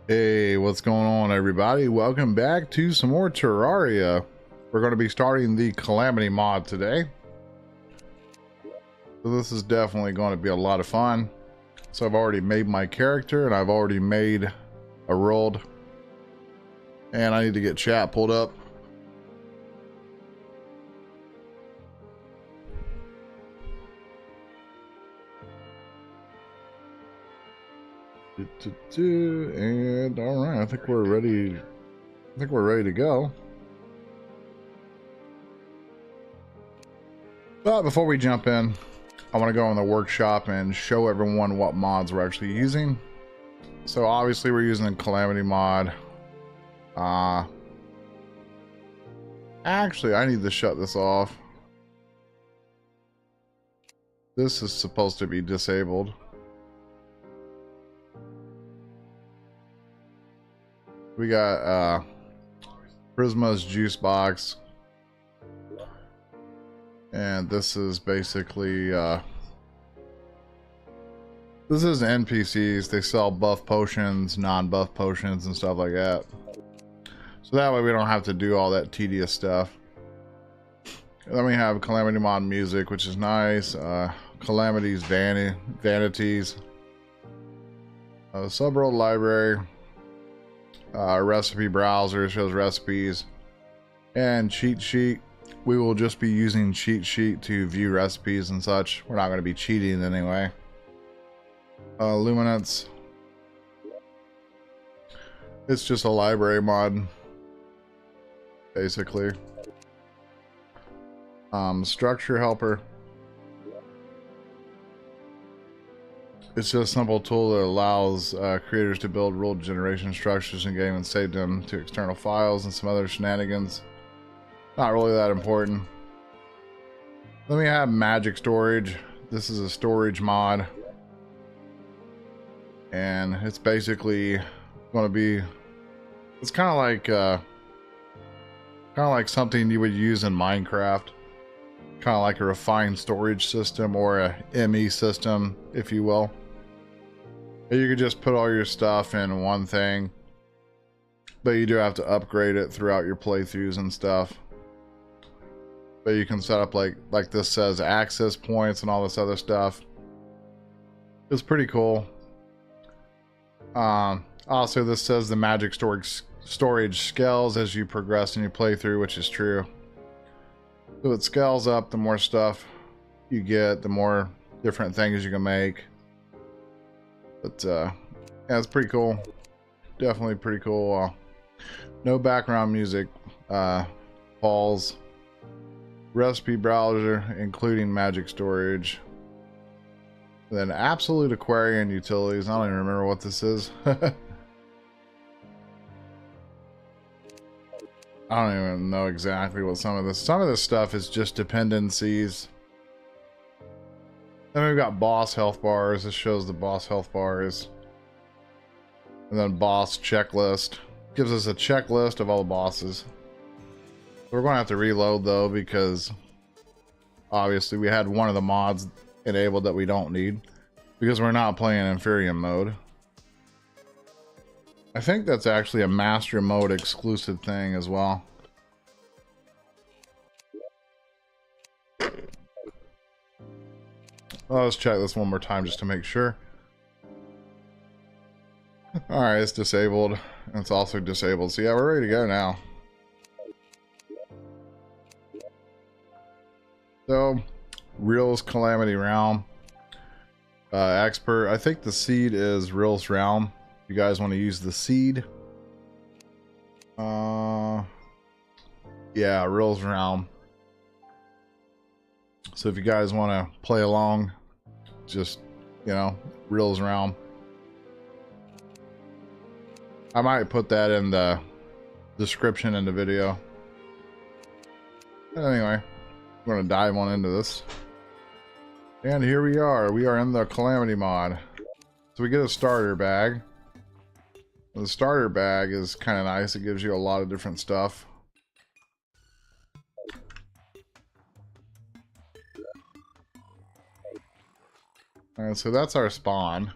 Hey, what's going on, everybody? Welcome back to some more Terraria. We're going to be starting the Calamity mod today. So this is definitely going to be a lot of fun. So I've already made my character and I've already made a world. And I need to get chat pulled up. And all right, I think we're ready. I think we're ready to go. But before we jump in, I want to go in the workshop and show everyone what mods we're actually using. So obviously we're using a Calamity mod. Actually, I need to shut this off. This is supposed to be disabled. We got Prisma's juice box. And this is basically this is NPCs. They sell buff potions, non-buff potions, and stuff like that. So that way we don't have to do all that tedious stuff. And then we have Calamity mod music, which is nice. Calamity's vanities. Subworld library. Recipe browser shows recipes. And cheat sheet. We will just be using cheat sheet to view recipes and such. We're not going to be cheating anyway. Luminance. It's just a library mod, basically. Structure helper. It's just a simple tool that allows creators to build rule generation structures in game and save them to external files and some other shenanigans. Not really that important. Then we have magic storage. This is a storage mod. And it's basically going to be, it's kind of like something you would use in Minecraft. Kind of like a refined storage system or a ME system, if you will. You could just put all your stuff in one thing, but you do have to upgrade it throughout your playthroughs and stuff. But you can set up like this says access points and all this other stuff. It's pretty cool. Also, this says the magic storage scales as you progress in your playthrough, which is true. So it scales up, the more stuff you get, the more different things you can make. But yeah, it's pretty cool. Definitely pretty cool. No background music. Falls. Recipe browser, including magic storage. Then absolute Aquarian utilities. I don't even remember what this is. I don't even know exactly what some of this stuff is just dependencies. Then we've got boss health bars. This shows the boss health bars. And then boss checklist. Gives us a checklist of all the bosses. We're going to have to reload though, because obviously we had one of the mods enabled that we don't need because we're not playing Inferium mode. I think that's actually a master mode exclusive thing as well. Well, let's check this one more time just to make sure. Alright, it's disabled. And it's also disabled. So yeah, we're ready to go now. So, Real's Calamity Realm. Expert. I think the seed is Real's Realm. If you guys want to use the seed. Yeah, Real's Realm. So if you guys want to play along, just, you know, Real's Realm. I might put that in the description in the video. Anyway. I'm going to dive on into this. And here we are. We are in the Calamity mod. So we get a starter bag. The starter bag is kind of nice. It gives you a lot of different stuff. Alright, so that's our spawn.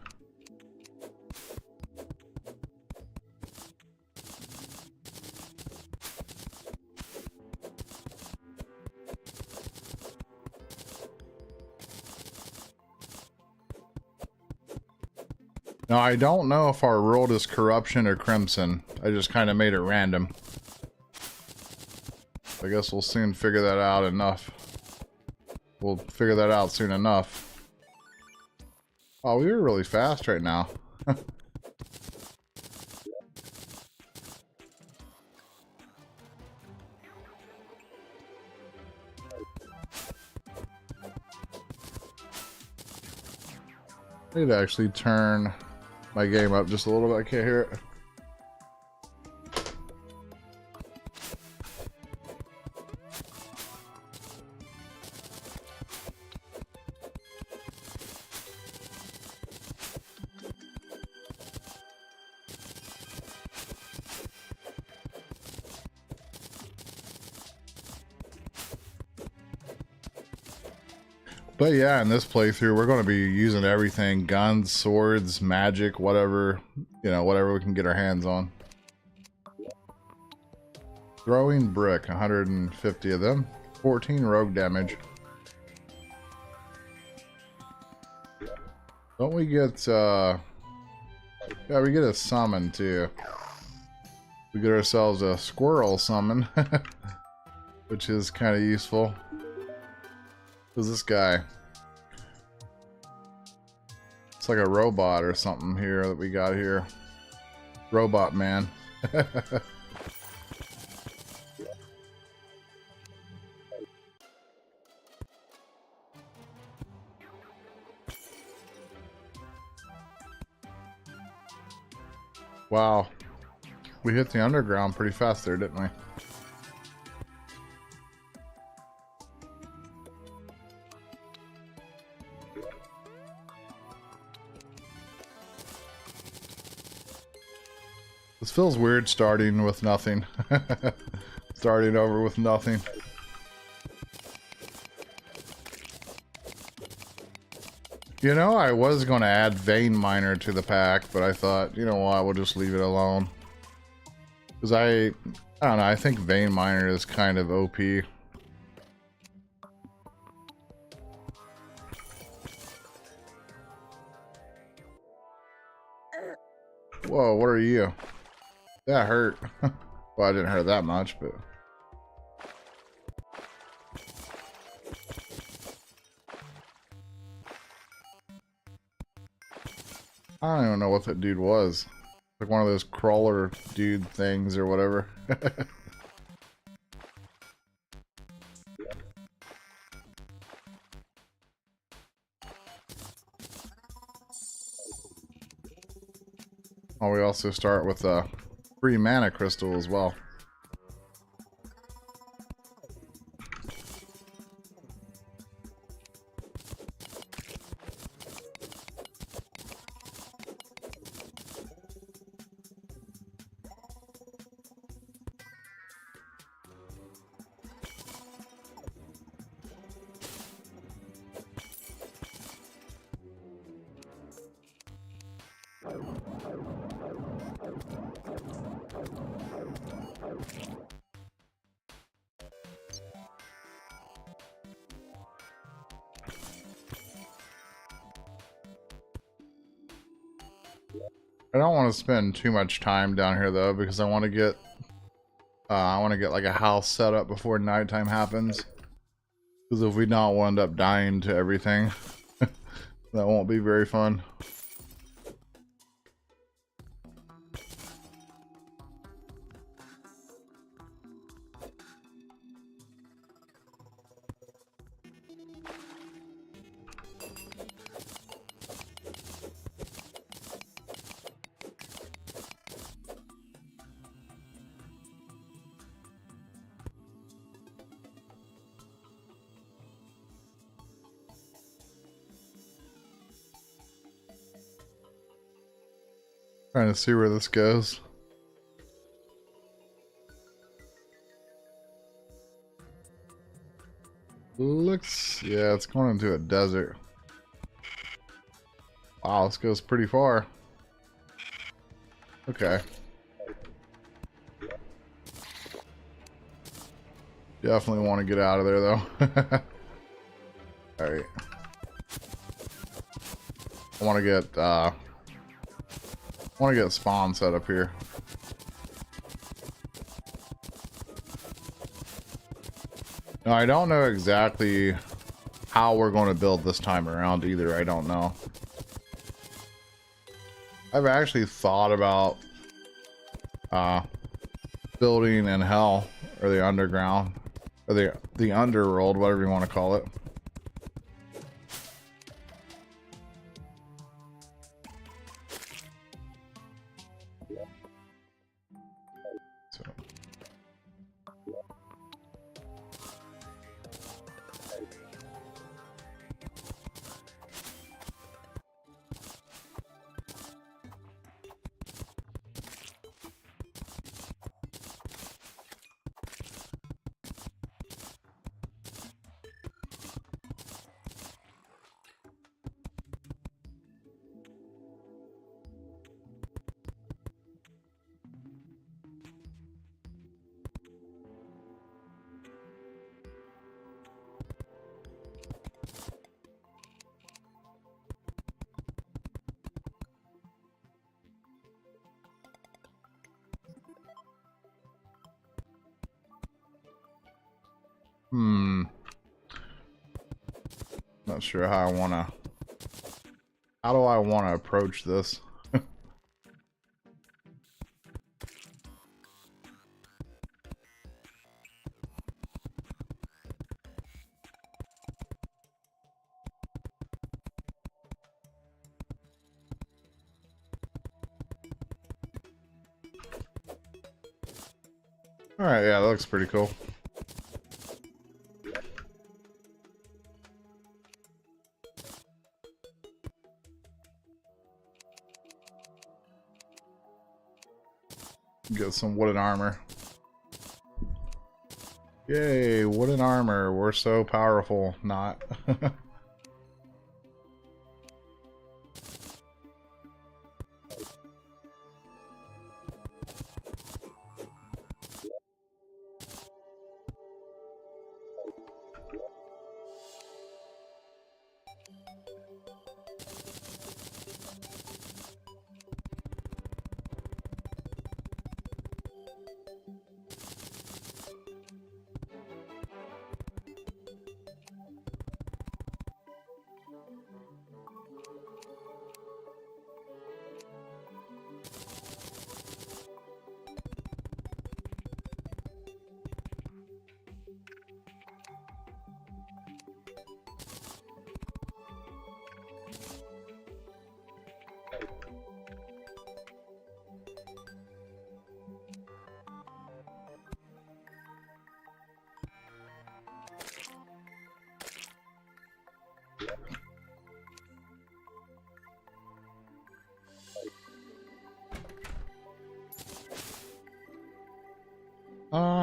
Now, I don't know if our world is corruption or crimson. I just kind of made it random. I guess we'll soon figure that out enough. We'll figure that out soon enough. Oh, we were really fast right now. I need to actually turn my game up just a little bit. I can't hear it. But yeah, in this playthrough, we're going to be using everything. Guns, swords, magic, whatever, you know, whatever we can get our hands on. Throwing brick, 150 of them. 14 rogue damage. Don't we get, yeah, we get a summon too. We get ourselves a squirrel summon, which is kind of useful. Who's this guy? It's like a robot or something here that we got here. Robot man. Wow. We hit the underground pretty fast there, didn't we? This feels weird starting with nothing. Starting over with nothing. You know, I was going to add Vein Miner to the pack, but I thought, you know what, we'll just leave it alone. Because I don't know, I think Vein Miner is kind of OP. Whoa, what are you? That hurt. Well, I didn't hurt that much, but... I don't even know what that dude was. Like one of those crawler dude things or whatever. Oh, we also start with a free mana crystal as well. I don't want to spend too much time down here though, because I want to get like a house set up before nighttime happens. Because if we don't, we'll end up dying to everything. That won't be very fun. Trying to see where this goes. Looks, yeah, it's going into a desert. Wow, this goes pretty far. Okay. Definitely want to get out of there though. Alright. I want to get I want to get spawn set up here. Now, I don't know exactly how we're going to build this time around either. I don't know. I've actually thought about building in hell, or the underground, or the underworld, whatever you want to call it. So. Not sure how I want to... How do I want to approach this? Alright, yeah, that looks pretty cool. Get some wooden armor. Yay, wooden armor. We're so powerful. Not.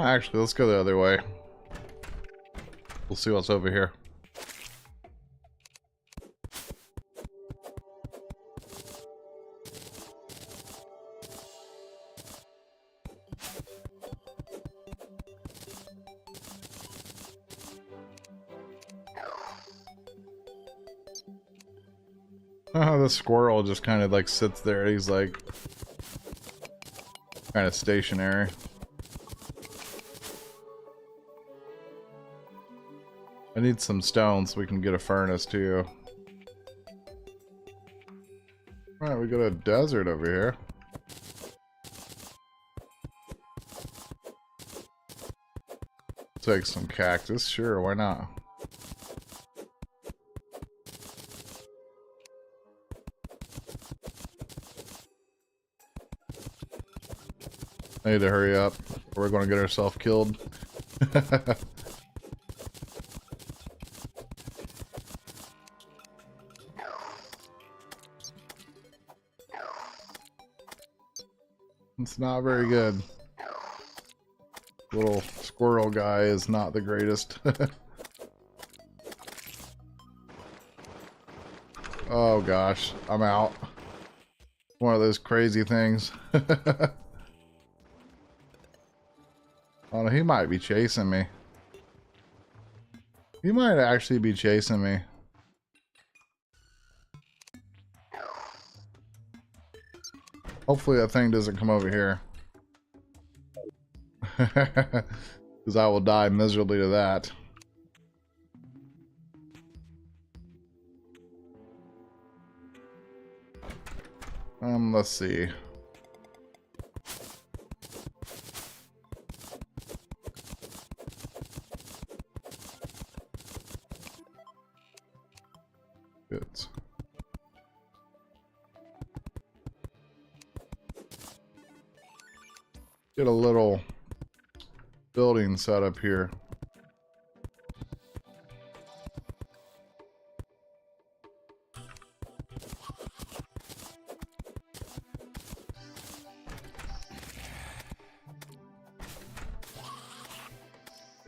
Actually, let's go the other way. We'll see what's over here. Oh, the squirrel just kind of like sits there. He's like kind of stationary. I need some stone so we can get a furnace too. Alright, we got a desert over here. Take some cactus, sure, why not? I need to hurry up, or we're gonna get ourselves killed. It's not very good. Little squirrel guy is not the greatest. Oh gosh, I'm out. One of those crazy things. Oh no, he might be chasing me. He might actually be chasing me. Hopefully that thing doesn't come over here. Because I will die miserably to that. Let's see. Good. Get a little building set up here.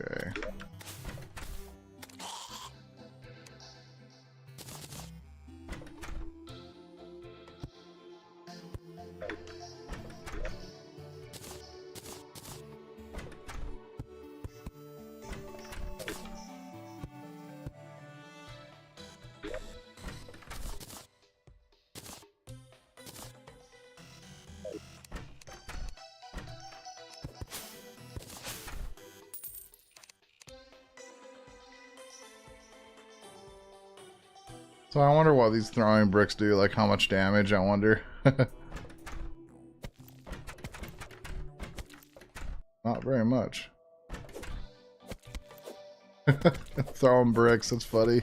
Okay. So I wonder what these throwing bricks do, like how much damage, I wonder. Not very much. Throwing bricks, that's funny.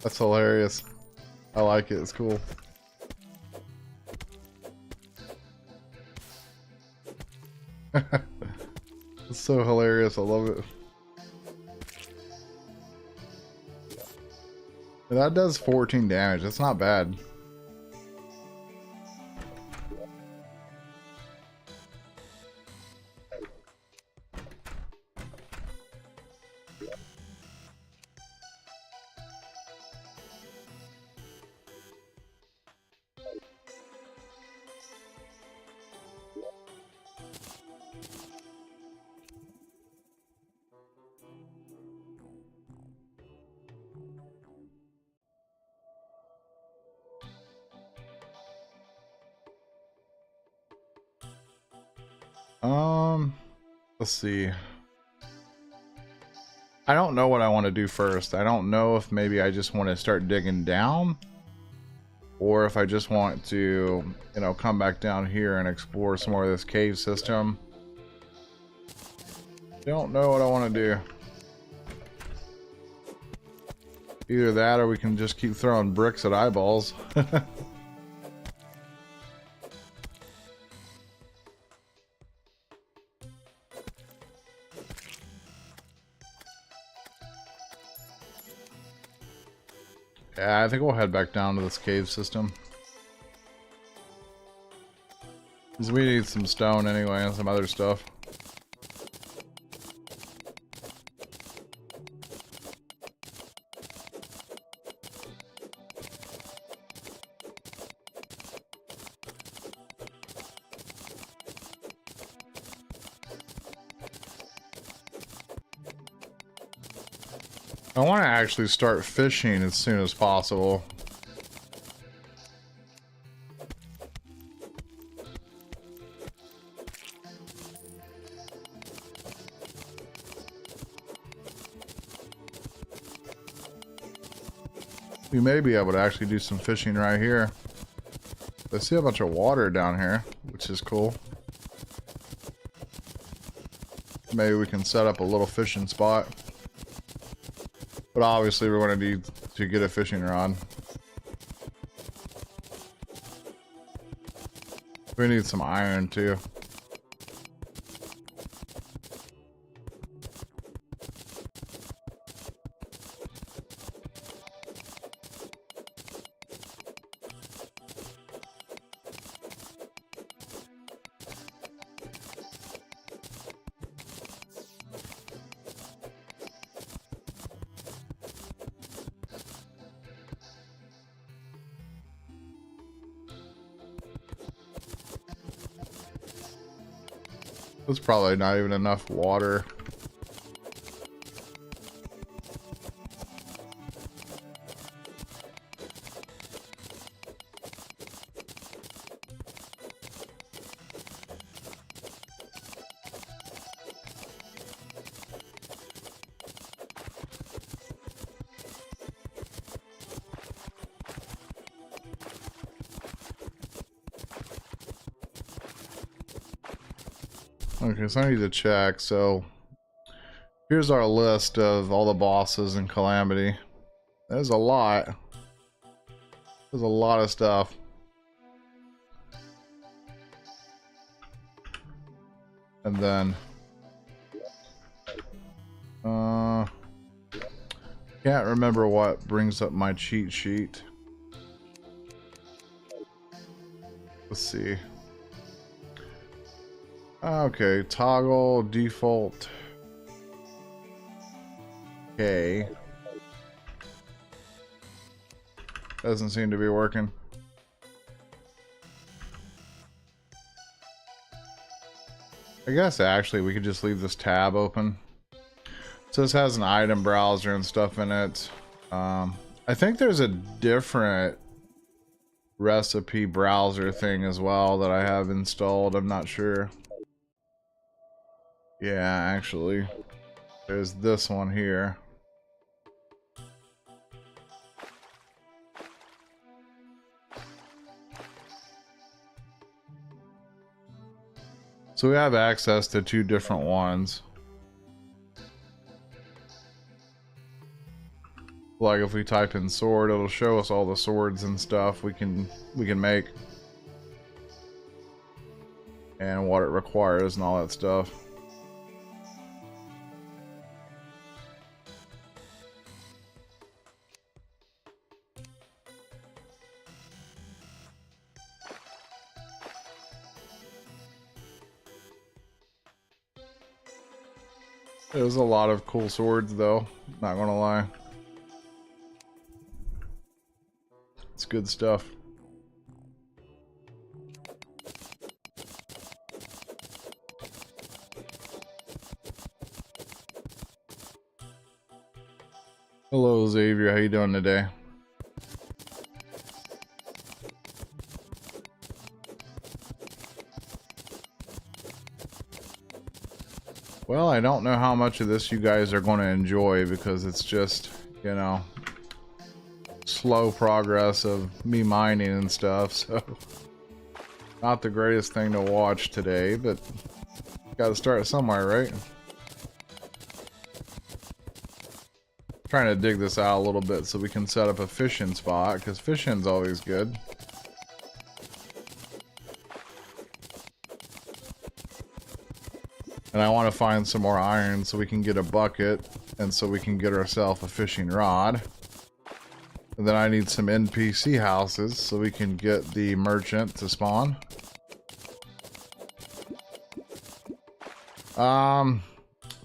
That's hilarious. I like it, it's cool. It's so hilarious, I love it. And that does 14 damage, that's not bad. Let's see. I don't know what I want to do first. I don't know if maybe I just want to start digging down, or if I just want to, you know, come back down here and explore some more of this cave system. Don't know what I want to do. Either that, or we can just keep throwing bricks at eyeballs. Yeah, I think we'll head back down to this cave system. Because we need some stone anyway and some other stuff. I want to actually start fishing as soon as possible. We may be able to actually do some fishing right here. I see a bunch of water down here, which is cool. Maybe we can set up a little fishing spot. But obviously we're going to need to get a fishing rod. We need some iron too. There's probably not even enough water. Okay, so I need to check. So here's our list of all the bosses in Calamity. There's a lot. There's a lot of stuff. And then can't remember what brings up my cheat sheet. Let's see. Okay, toggle default. Okay. Doesn't seem to be working. I guess actually we could just leave this tab open. So this has an item browser and stuff in it. I think there's a different recipe browser thing as well that I have installed. I'm not sure. Yeah, actually, there's this one here. So we have access to two different ones. Like if we type in sword, it'll show us all the swords and stuff we can make. And what it requires and all that stuff. There's a lot of cool swords though, not gonna lie. It's good stuff. Hello Xavier, how you doing today? Well, I don't know how much of this you guys are going to enjoy because it's just, you know, slow progress of me mining and stuff, so not the greatest thing to watch today, but got to start somewhere, right? Trying to dig this out a little bit so we can set up a fishing spot, because fishing's always good. And I want to find some more iron so we can get a bucket and so we can get ourselves a fishing rod. And then I need some NPC houses so we can get the merchant to spawn.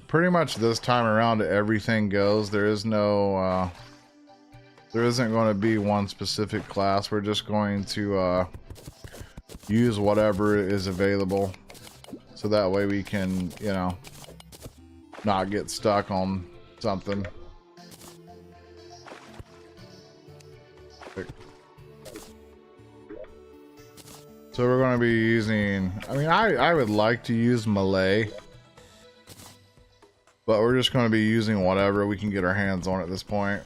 Pretty much this time around everything goes. There is no there isn't going to be one specific class. We're just going to use whatever is available. So that way we can, you know, not get stuck on something. So we're going to be using, I mean, I would like to use Melee. But we're just going to be using whatever we can get our hands on at this point.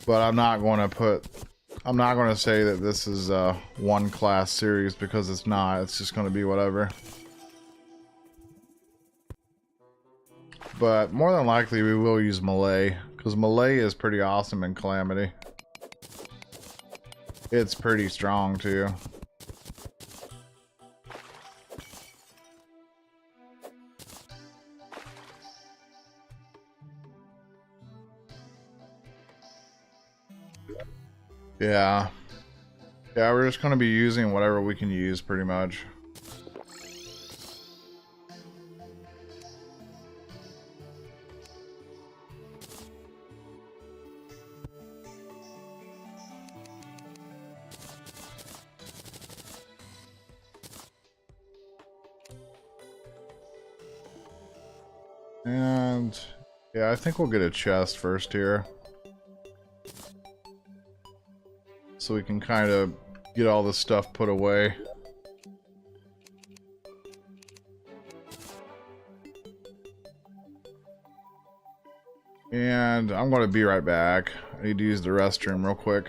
But I'm not going to say that this is a one class series because it's not. It's just going to be whatever. But more than likely we will use Melee because Melee is pretty awesome in Calamity. It's pretty strong too. Yeah. Yeah, we're just going to be using whatever we can use pretty much. And yeah, I think we'll get a chest first here. So we can kind of get all this stuff put away. And I'm going to be right back. I need to use the restroom real quick.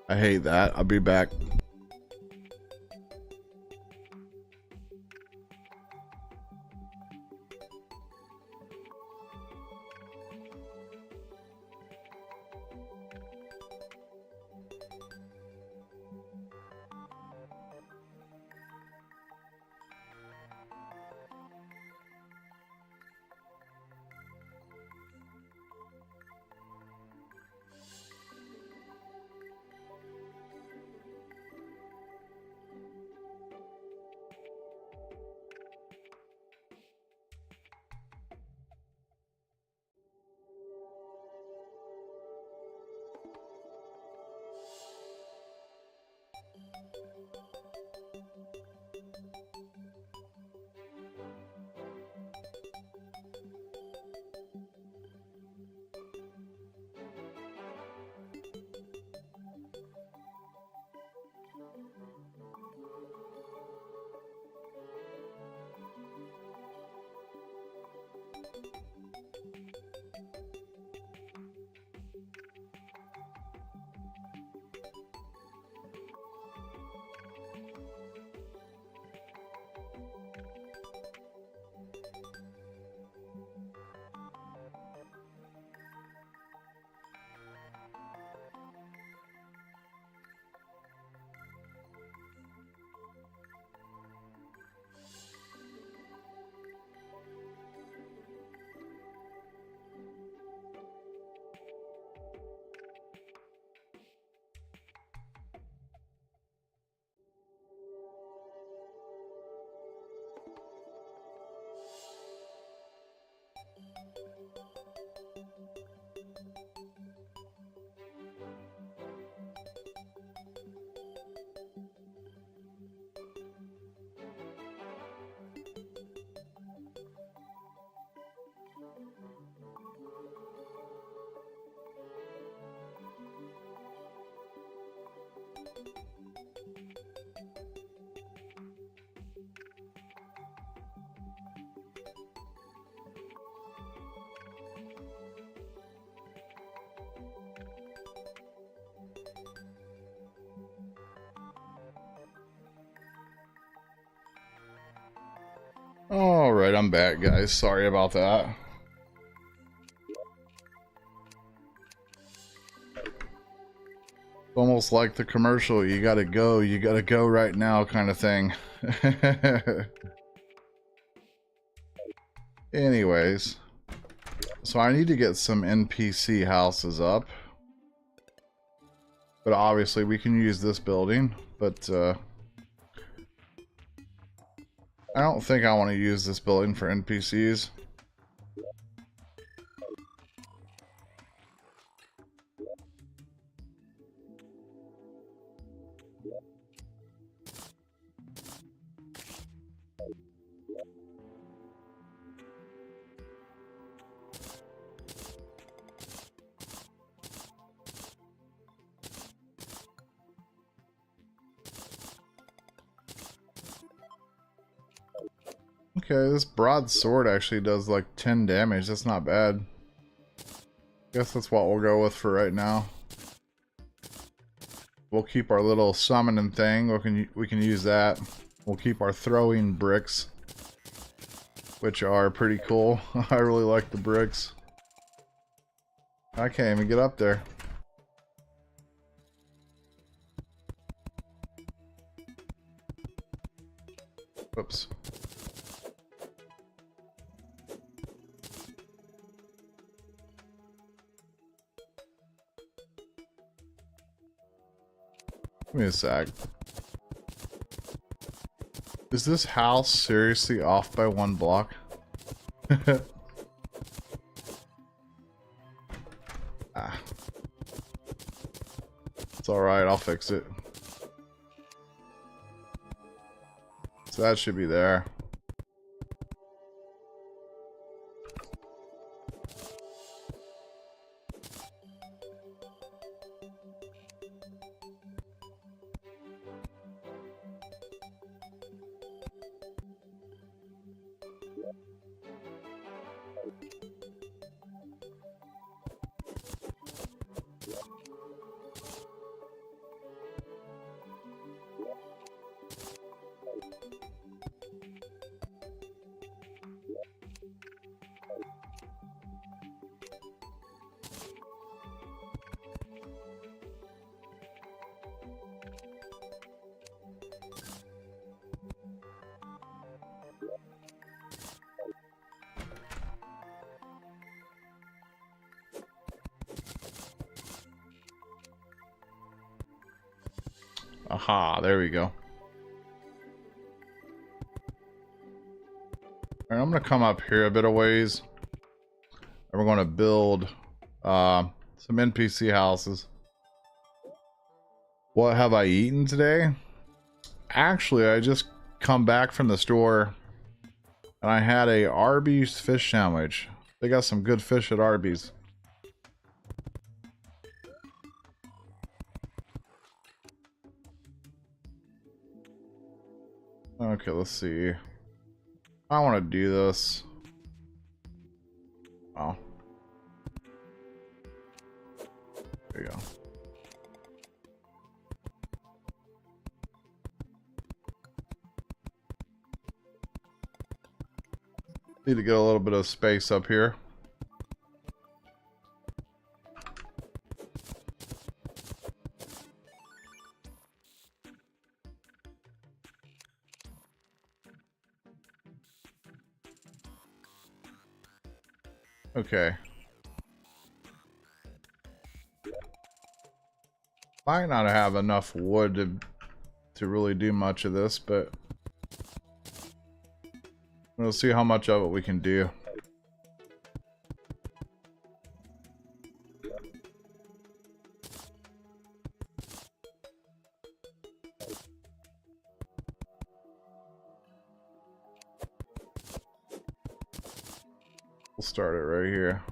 I hate that. I'll be back. Alright, I'm back, guys. Sorry about that. Almost like the commercial, you gotta go right now kind of thing. Anyways, so I need to get some NPC houses up. But obviously we can use this building, but I don't think I want to use this building for NPCs. Okay, this broadsword actually does like 10 damage. That's not bad. Guess that's what we'll go with for right now. We'll keep our little summoning thing. We can use that. We'll keep our throwing bricks, which are pretty cool. I really like the bricks. I can't even get up there. Whoops. Give me a sec. Is this house seriously off by 1 block? Ah. It's alright, I'll fix it. So that should be there. Aha, there we go. Alright, I'm gonna come up here a bit of ways. And we're gonna build some NPC houses. What have I eaten today? Actually, I just come back from the store and I had a Arby's fish sandwich. They got some good fish at Arby's. Okay, let's see. I want to do this. Oh. There you go. Need to get a little bit of space up here. Okay. Might not have enough wood to really do much of this, but we'll see how much of it we can do. We'll start it right here.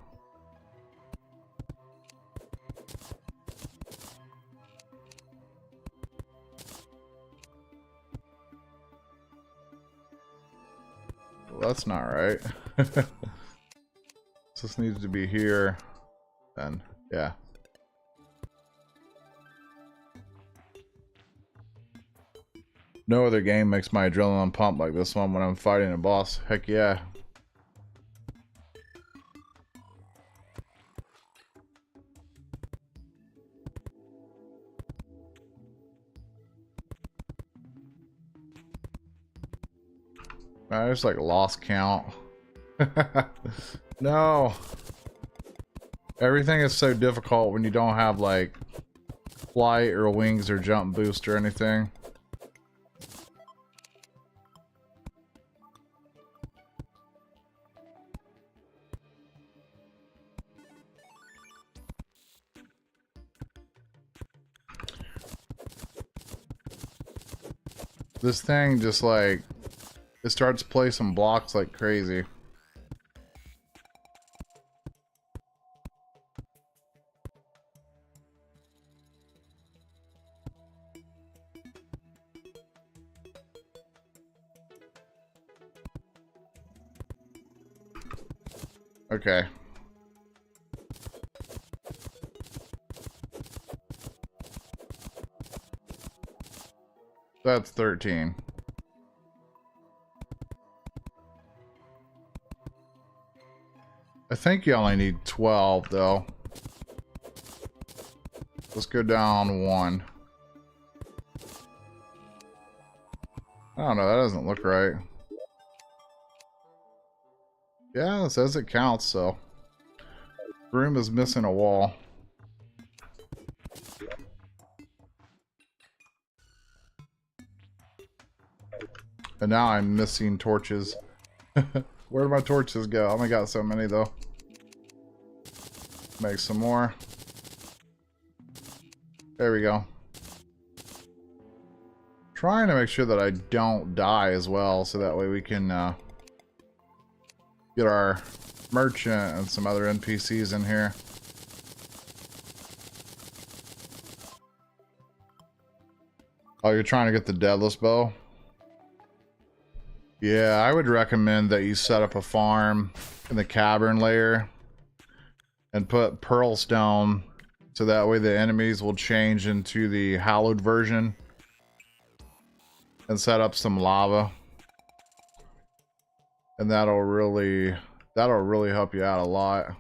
Well, that's not right. This needs to be here. Then, yeah. No other game makes my adrenaline pump like this one when I'm fighting a boss. Heck yeah. I just like lost count. No. Everything is so difficult when you don't have like flight or wings or jump boost or anything. This thing just like, it starts placing blocks like crazy. Okay. That's 13. I think you only need 12 though. Let's go down 1. I don't know, that doesn't look right. Yeah, it says it counts, so. Room is missing a wall. And now I'm missing torches. Where'd my torches go? I only got so many though. Make some more. There we go. Trying to make sure that I don't die as well, so that way we can get our merchant and some other NPCs in here. Oh, you're trying to get the deadless bow? Yeah, I would recommend that you set up a farm in the cavern layer and put pearl stone, so that way the enemies will change into the hallowed version, and set up some lava, and that'll really help you out a lot.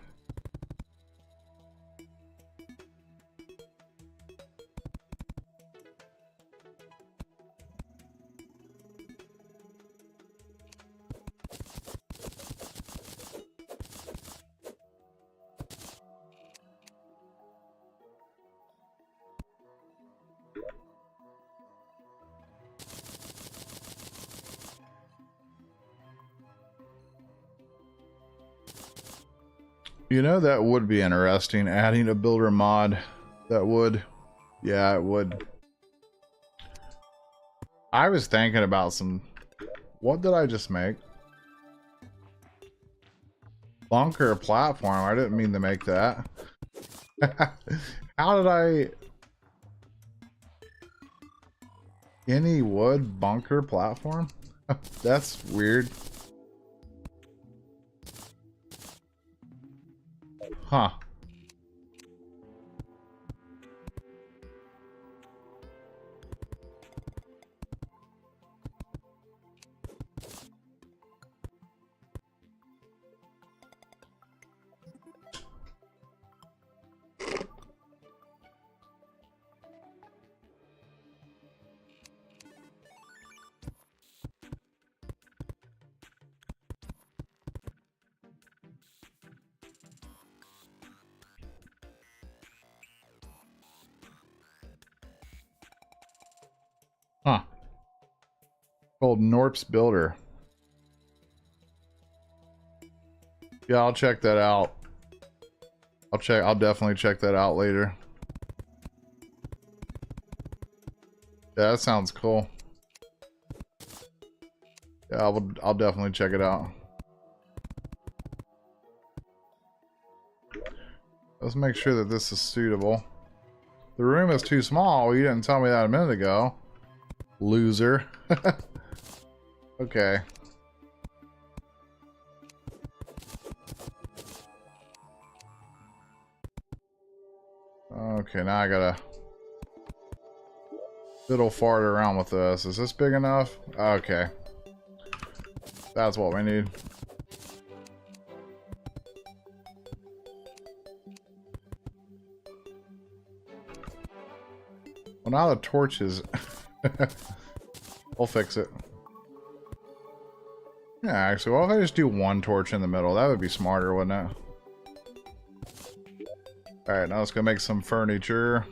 You know, that would be interesting, adding a builder mod. That would. Yeah, it would. I was thinking about some... What did I just make? Bunker platform. I didn't mean to make that. How did I... Any wood bunker platform? That's weird. Huh. Huh. Called Norp's Builder. Yeah, I'll check that out. I'll definitely check that out later. Yeah, that sounds cool. Yeah, I'll definitely check it out. Let's make sure that this is suitable. The room is too small. You didn't tell me that a minute ago. Loser. Okay. Okay, now I gotta fiddle fart around with this. Is this big enough? Okay. That's what we need. Well, now the torches. We'll fix it. Yeah, actually, well, if I just do one torch in the middle, that would be smarter, wouldn't it? Alright, now let's go make some furniture.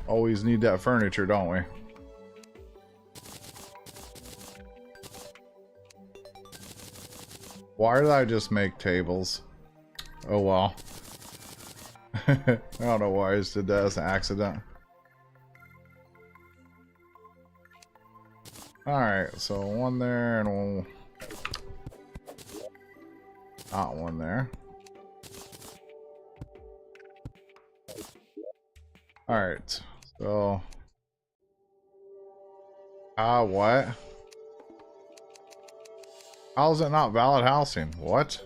Always need that furniture, don't we? Why did I just make tables? Oh well. I don't know why I just did that as an accident. Alright, so one there and we'll... Not one there. Alright, so... what? How is it not valid housing? What?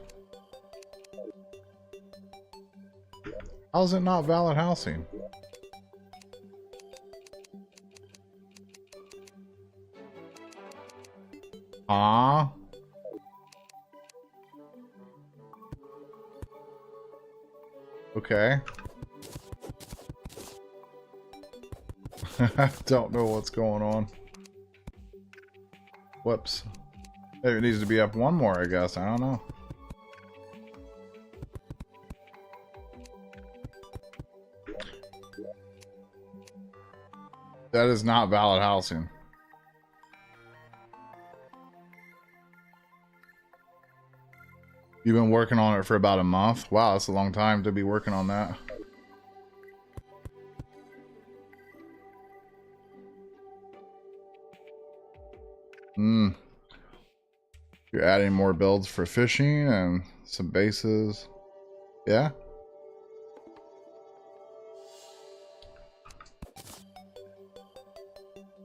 How is it not valid housing? Ah. Okay. I don't know what's going on. Whoops. Maybe it needs to be up one more, I guess. I don't know. That is not valid housing. You've been working on it for about a month? Wow, that's a long time to be working on that. You're adding more builds for fishing and some bases. Yeah?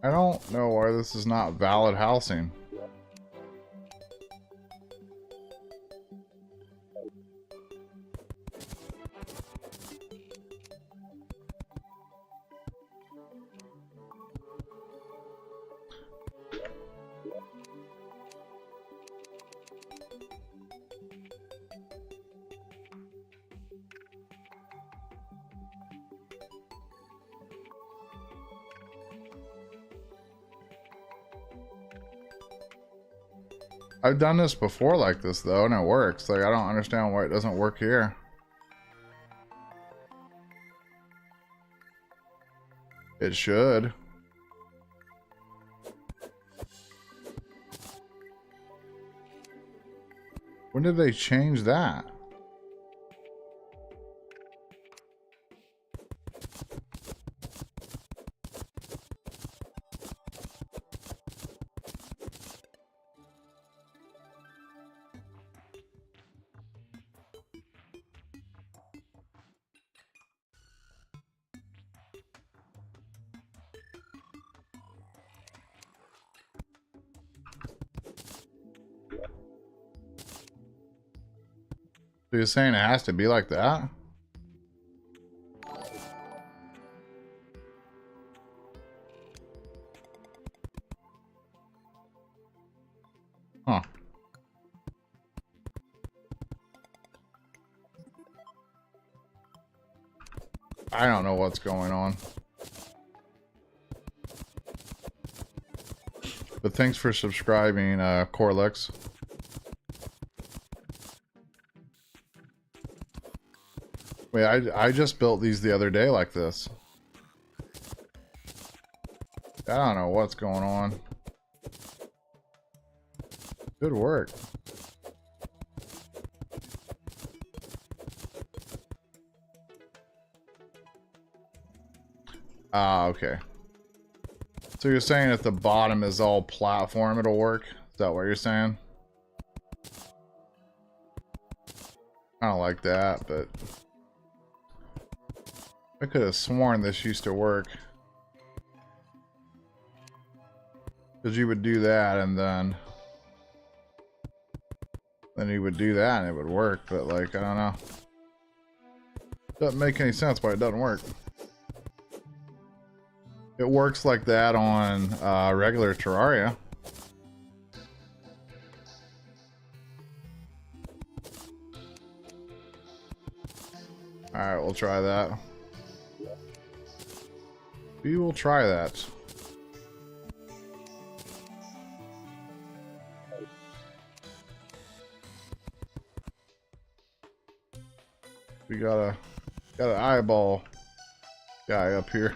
I don't know why this is not valid housing. I've done this before like this though, and it works. Like, I don't understand why it doesn't work here. It should. When did they change that? So you're saying it has to be like that? Huh. I don't know what's going on. But thanks for subscribing, Corlix. Wait, I just built these the other day like this. I don't know what's going on. Good work. Ah, okay. So you're saying if the bottom is all platform, it'll work? Is that what you're saying? I don't like that, but I could have sworn this used to work. Because you would do that and then you would do that and it would work, but like, I don't know. Doesn't make any sense why it doesn't work. It works like that on regular Terraria. Alright, we'll try that. We will try that. We got an eyeball guy up here.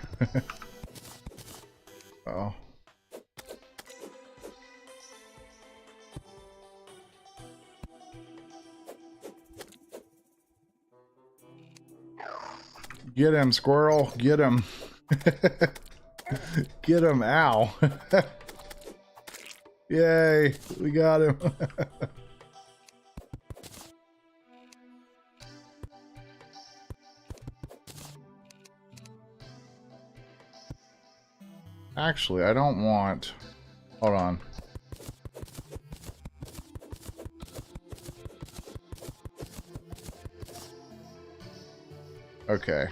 Oh. Get him, squirrel. Get him. Get him, ow. Yay, we got him. Actually, I don't want... Hold on. Okay.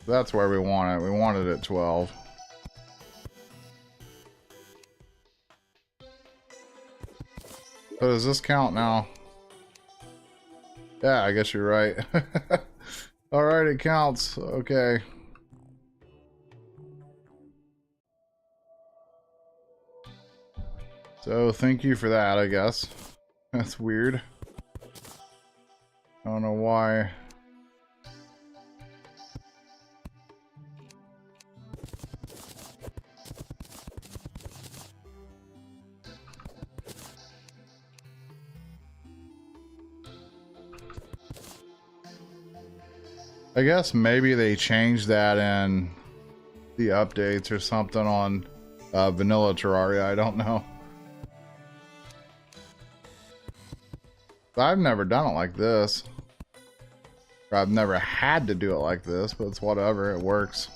That's where we want it. We want it at 12. So does this count now? Yeah, I guess you're right. Alright, it counts. Okay. So thank you for that, I guess. That's weird. I don't know why. I guess maybe they changed that in the updates or something on vanilla Terraria. I don't know. I've never done it like this. Or I've never had to do it like this, but it's whatever. It works.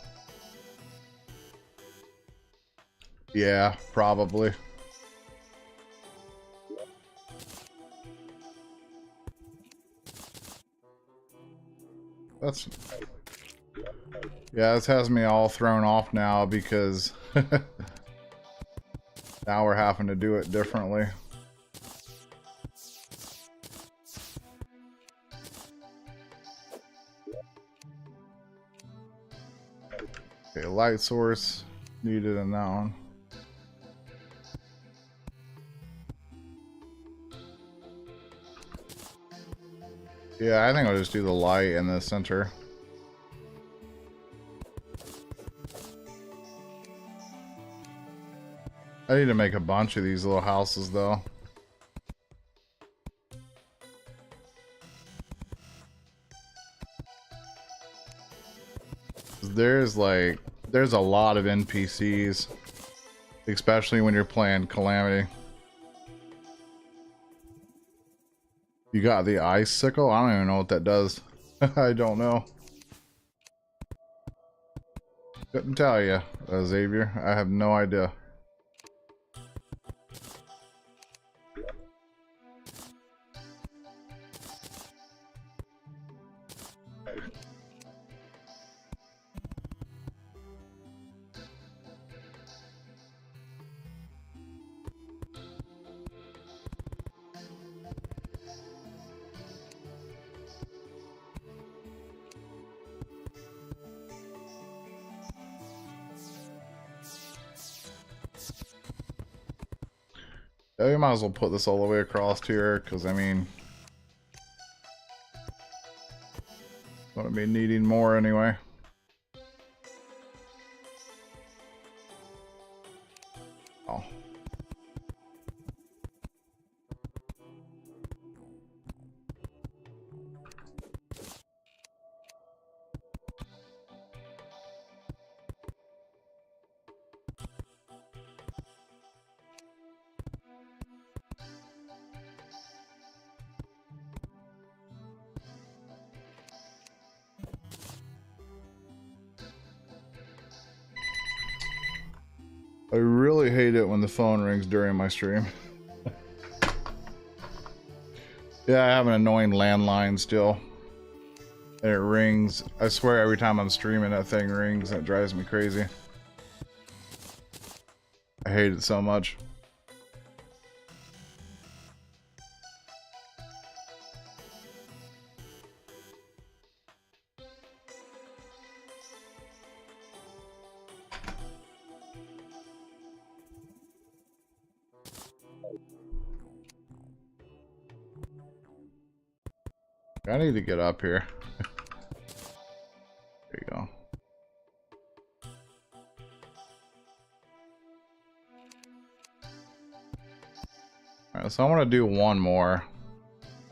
Yeah, probably. That's... Yeah, this has me all thrown off now because now we're having to do it differently. Okay, light source needed in that one. Yeah, I think I'll just do the light in the center. I need to make a bunch of these little houses though. There's a lot of NPCs, especially when you're playing Calamity. You got the ice sickle? I don't even know what that does. I don't know. Couldn't tell you, Xavier. I have no idea. Yeah, you might as well put this all the way across here, because I mean, I'm gonna be needing more anyway. Oh. I really hate it when the phone rings during my stream. Yeah, I have an annoying landline still. And it rings. I swear every time I'm streaming that thing rings and it drives me crazy. I hate it so much. I need to get up here. There you go. Alright, so I want to do one more.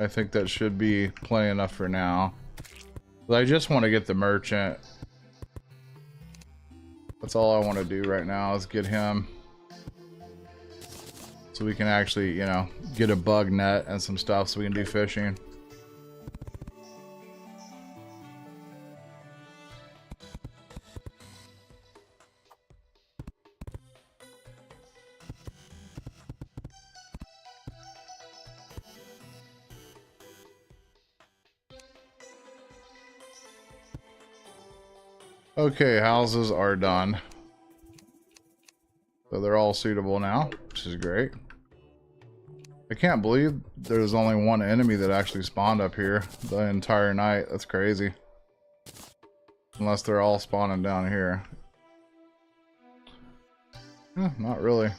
I think that should be plenty enough for now. But I just want to get the merchant. That's all I want to do right now is get him. So we can actually, you know, get a bug net and some stuff so we can do fishing. Okay, houses are done. So they're all suitable now, which is great. I can't believe there's only one enemy that actually spawned up here the entire night. That's crazy. Unless they're all spawning down here. Not really.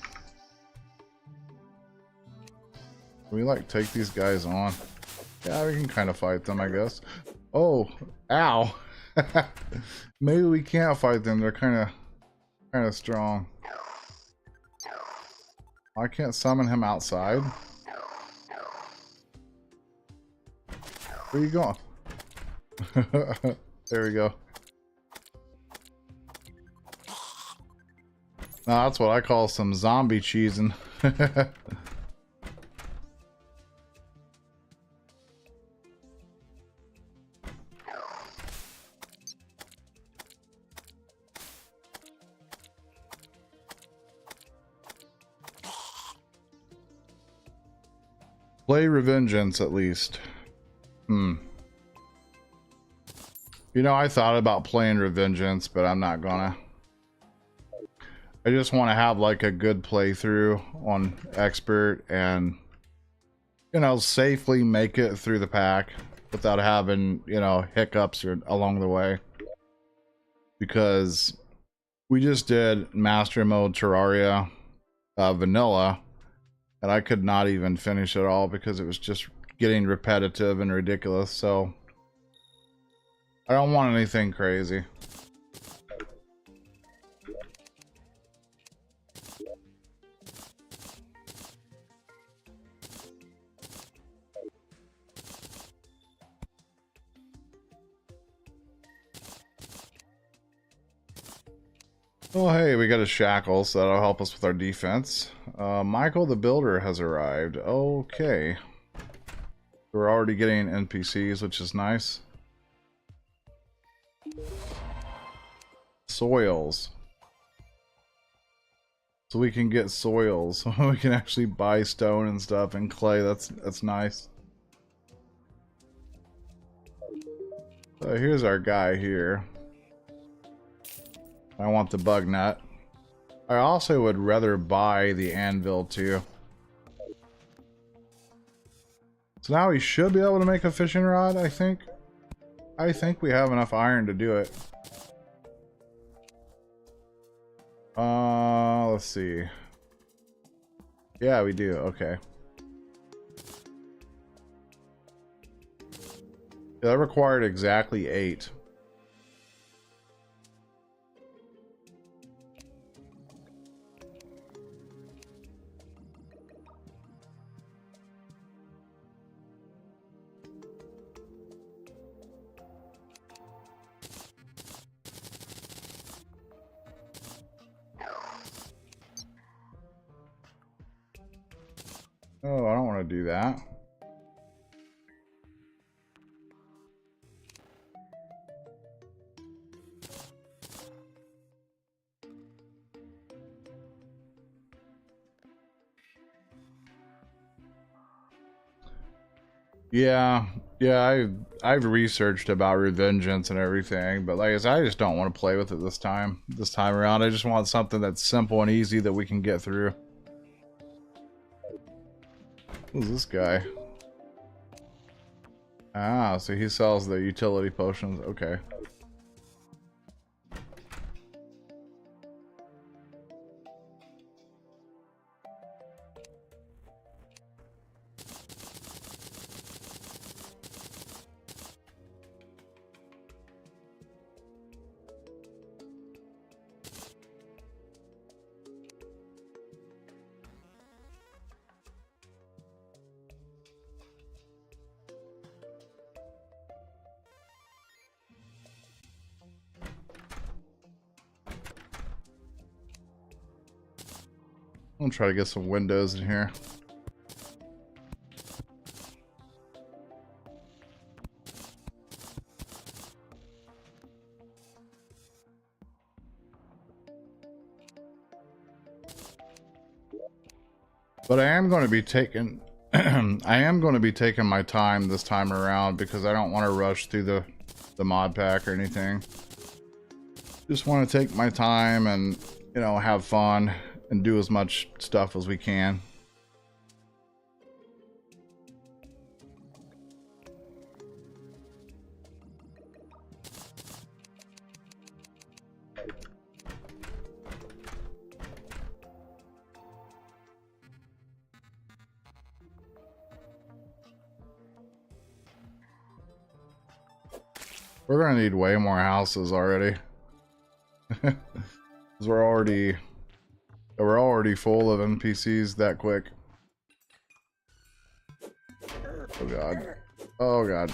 Can we like take these guys on? Yeah, we can kind of fight them, I guess. Oh, ow. Maybe we can't fight them. They're kind of strong. I can't summon him outside. Where are you going? There we go. Now that's what I call some zombie cheesing. Play Revengance at least. You know, I thought about playing Revengance, but I'm not gonna. I just want to have like a good playthrough on expert and, you know, safely make it through the pack without having, you know, hiccups or along the way. Because we just did Master Mode Terraria Vanilla, and I could not even finish it all because it was just getting repetitive and ridiculous. So I don't want anything crazy. Oh, hey, we got a shackle, so that'll help us with our defense. Michael the Builder has arrived. Okay. We're already getting NPCs, which is nice. Soils. So we can get soils. We can actually buy stone and stuff and clay. That's nice. So here's our guy here. I want the bug nut. I also would rather buy the anvil too. So now we should be able to make a fishing rod, I think. I think we have enough iron to do it. Let's see. Yeah, we do. Okay. Yeah, that required exactly 8. Oh, I don't want to do that. Yeah, I've researched about Revengance and everything, but like I said, I just don't want to play with it this time around. I just want something that's simple and easy that we can get through. Who's this guy? Ah, so he sells the utility potions. Okay. I'm gonna try to get some windows in here. But I am going to be taking I am going to be taking my time this time around because I don't want to rush through the mod pack or anything. Just want to take my time and, you know, have fun and do as much stuff as we can. We're gonna need way more houses already. Because we're already full of NPCs that quick. Oh god. Oh god.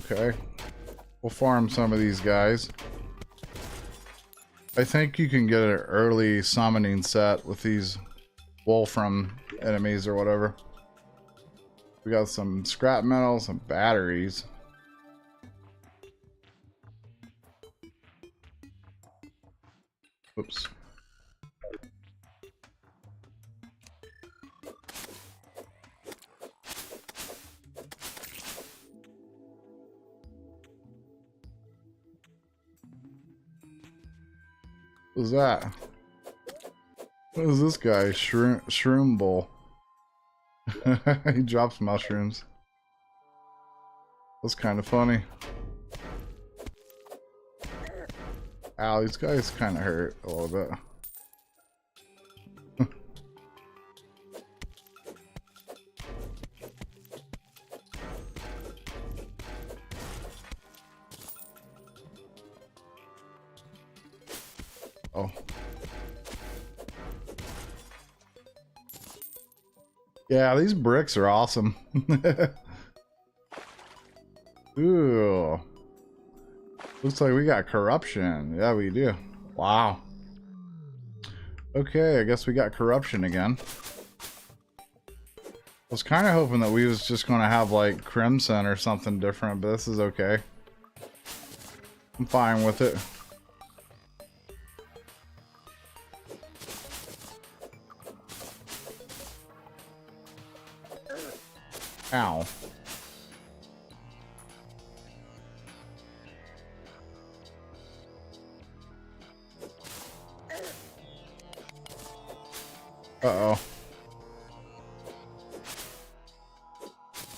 Okay. We'll farm some of these guys. I think you can get an early summoning set with these Wolfram enemies or whatever. We got some scrap metal, some batteries. Oops. What's that? What is this guy? Shroom Bowl. He drops mushrooms. That's kind of funny. Ow, these guys kind of hurt a little bit. Oh. Yeah, these bricks are awesome. Ooh. Looks like we got corruption. Yeah, we do. Wow. Okay, I guess we got corruption again. I was kind of hoping that we was just going to have like crimson or something different, but this is okay. I'm fine with it. Ow. Uh-oh.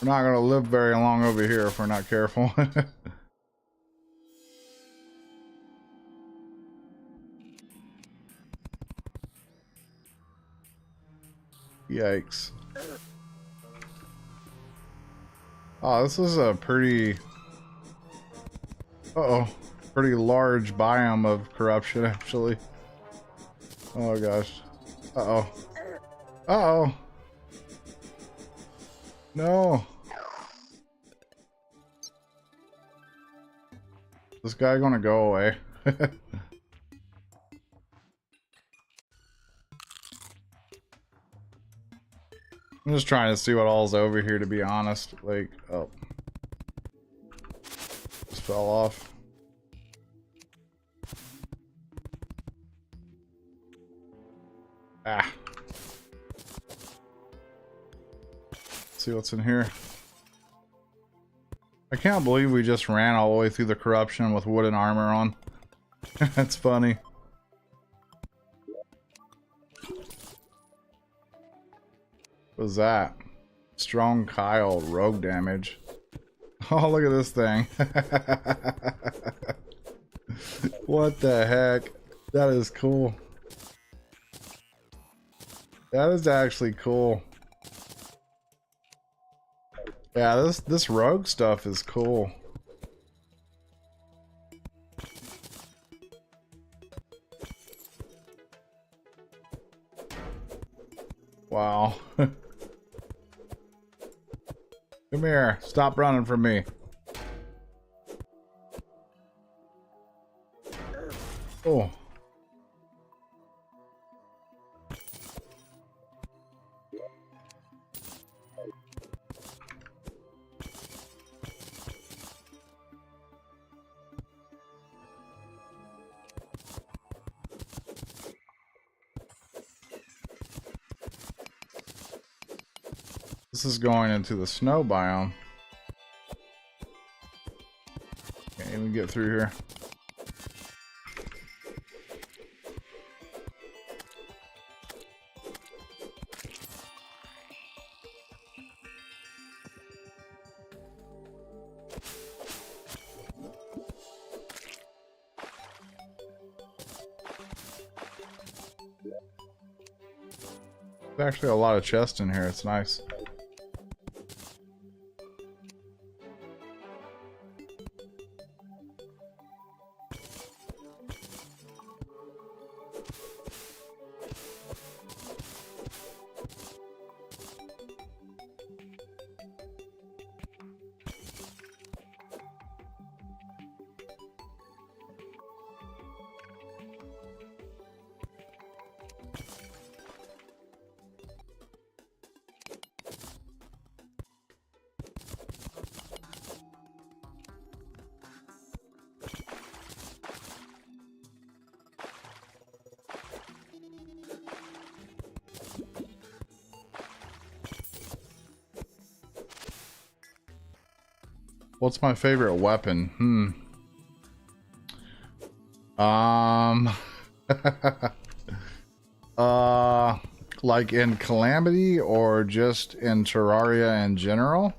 We're not gonna live very long over here if we're not careful. Yikes. Oh, this is a pretty... Uh-oh. Pretty large biome of corruption, actually. Oh, gosh. Uh-oh. Uh-oh. No. This guy gonna go away. I'm just trying to see what all's over here, to be honest. Like, oh. Just fell off. Ah. Let's see what's in here. I can't believe we just ran all the way through the corruption with wooden armor on. That's funny. What was that? Strong Kyle rogue damage. Oh, look at this thing. What the heck? That is cool. That is actually cool. Yeah, this rogue stuff is cool. Wow. Come here. Stop running from me. Oh. This is going into the snow biome. Can't even get through here. There's actually a lot of chests in here. It's nice. What's my favorite weapon? Like in Calamity or just in Terraria in general?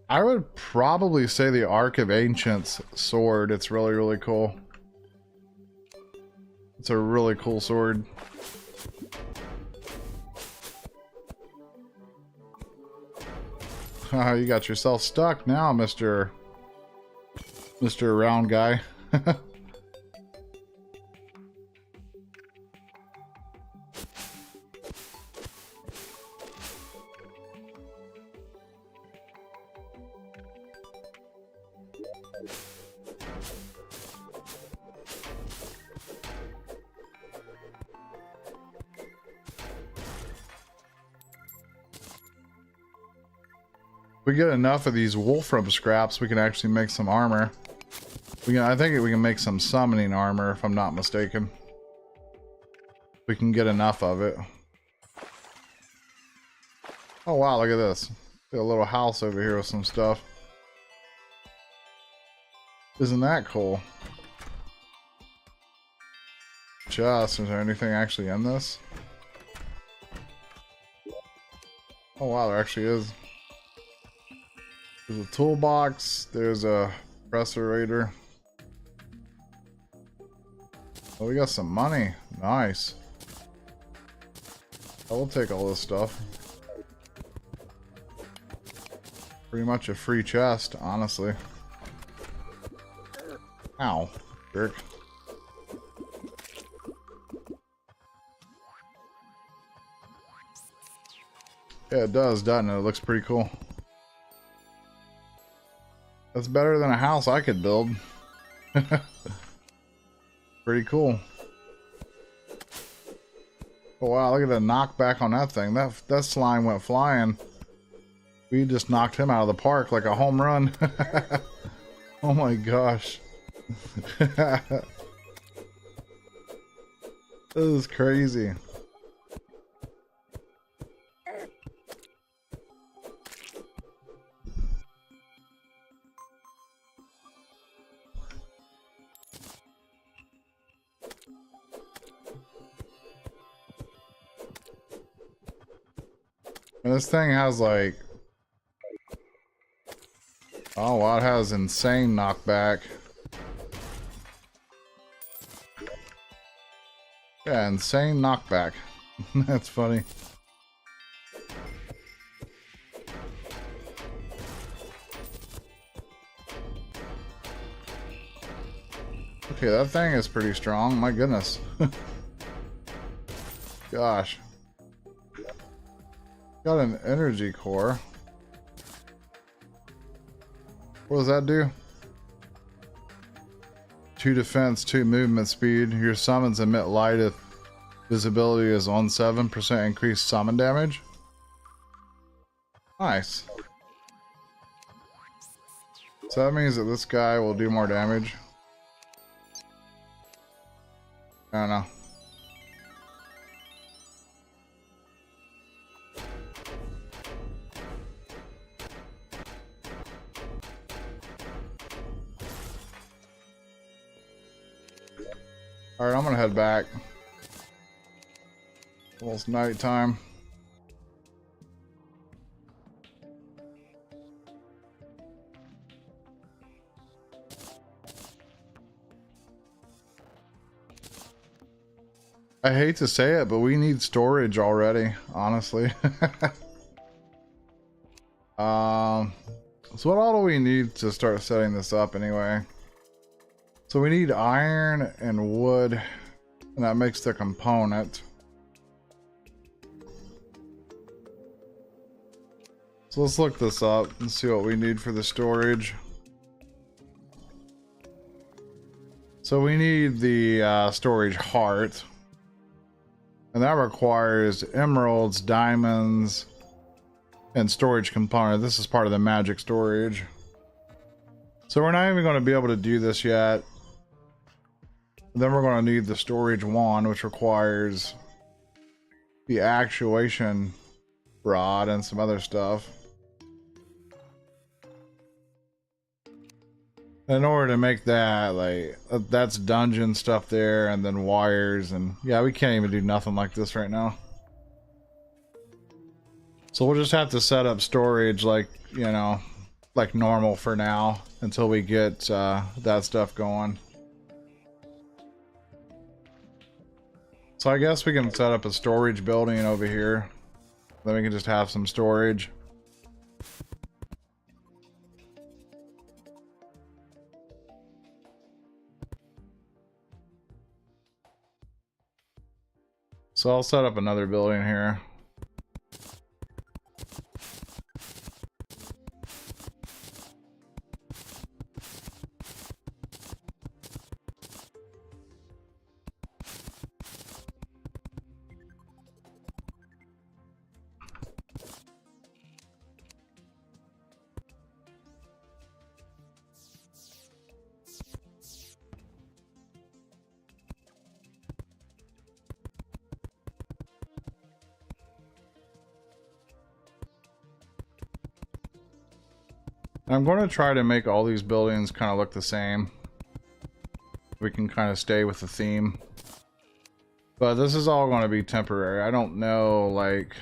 I would probably say the Ark of Ancients sword. It's really, really cool. It's a really cool sword. You got yourself stuck now, Mr. Round Guy. We get enough of these wolfram scraps, we can actually make some armor. I think we can make some summoning armor, if I'm not mistaken. We can get enough of it. Oh wow, look at this. Got a little house over here with some stuff. Isn't that cool? Chest, is there anything actually in this? Oh wow, there actually is. There's a toolbox, there's a pressurator. Oh, we got some money. Nice. I will take all this stuff. Pretty much a free chest, honestly. Ow, jerk. Yeah, it does, doesn't it? It looks pretty cool. That's better than a house I could build. Pretty cool. Oh wow, look at the knockback on that thing. That slime went flying. We just knocked him out of the park like a home run. Oh my gosh. This is crazy. And this thing has like, oh wow, it has insane knockback. Yeah, insane knockback. That's funny. Okay, that thing is pretty strong. My goodness. Gosh. Got an energy core. What does that do? 2 defense, 2 movement speed. Your summons emit light if visibility is on 7% increased summon damage. Nice. So that means that this guy will do more damage. I don't know. Alright, I'm gonna head back. Almost nighttime. I hate to say it, but we need storage already, honestly. So what all do we need to start setting this up anyway? So we need iron and wood, and that makes the component. So let's look this up and see what we need for the storage. So we need the storage heart, and that requires emeralds, diamonds, and storage component. This is part of the magic storage. So we're not even going to be able to do this yet. Then we're going to need the storage wand, which requires the actuation rod and some other stuff. In order to make that, like, that's dungeon stuff there, and then wires, and yeah, we can't even do nothing like this right now. So we'll just have to set up storage like, you know, like normal for now until we get that stuff going. So I guess we can set up a storage building over here. Then we can just have some storage. So I'll set up another building here. I'm going to try to make all these buildings kind of look the same. We can kind of stay with the theme. But this is all going to be temporary. I don't know, like...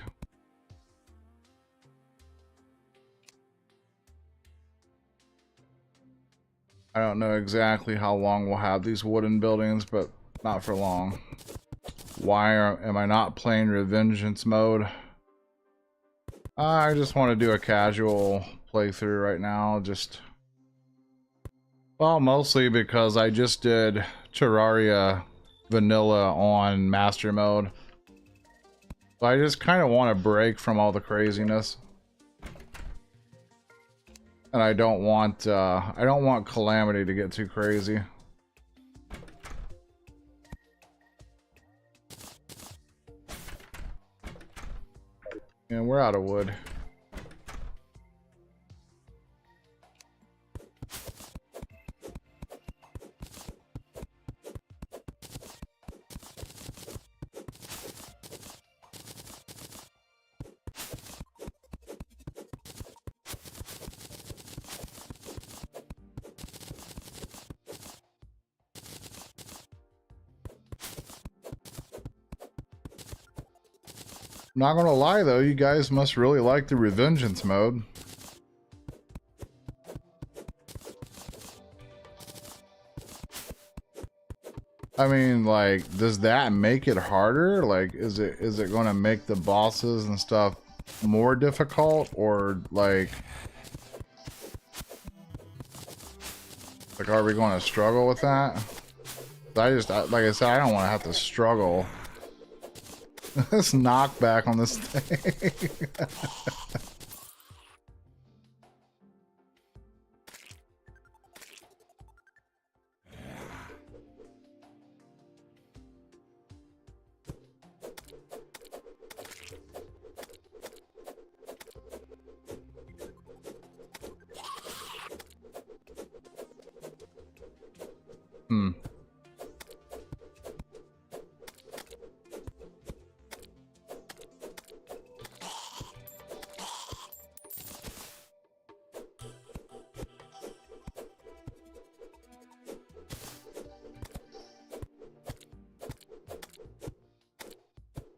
I don't know exactly how long we'll have these wooden buildings, but not for long. Am I not playing Revengance mode? I just want to do a casual playthrough right now. Well, mostly because I just did Terraria vanilla on master mode. So I just kind of want a break from all the craziness. And I don't want Calamity to get too crazy. And we're out of wood. Not gonna lie though, you guys must really like the Revengance mode. I mean, like, does that make it harder? Like, is it gonna make the bosses and stuff more difficult, or like are we going to struggle with that? Like I said, I don't want to have to struggle. This knockback on this thing.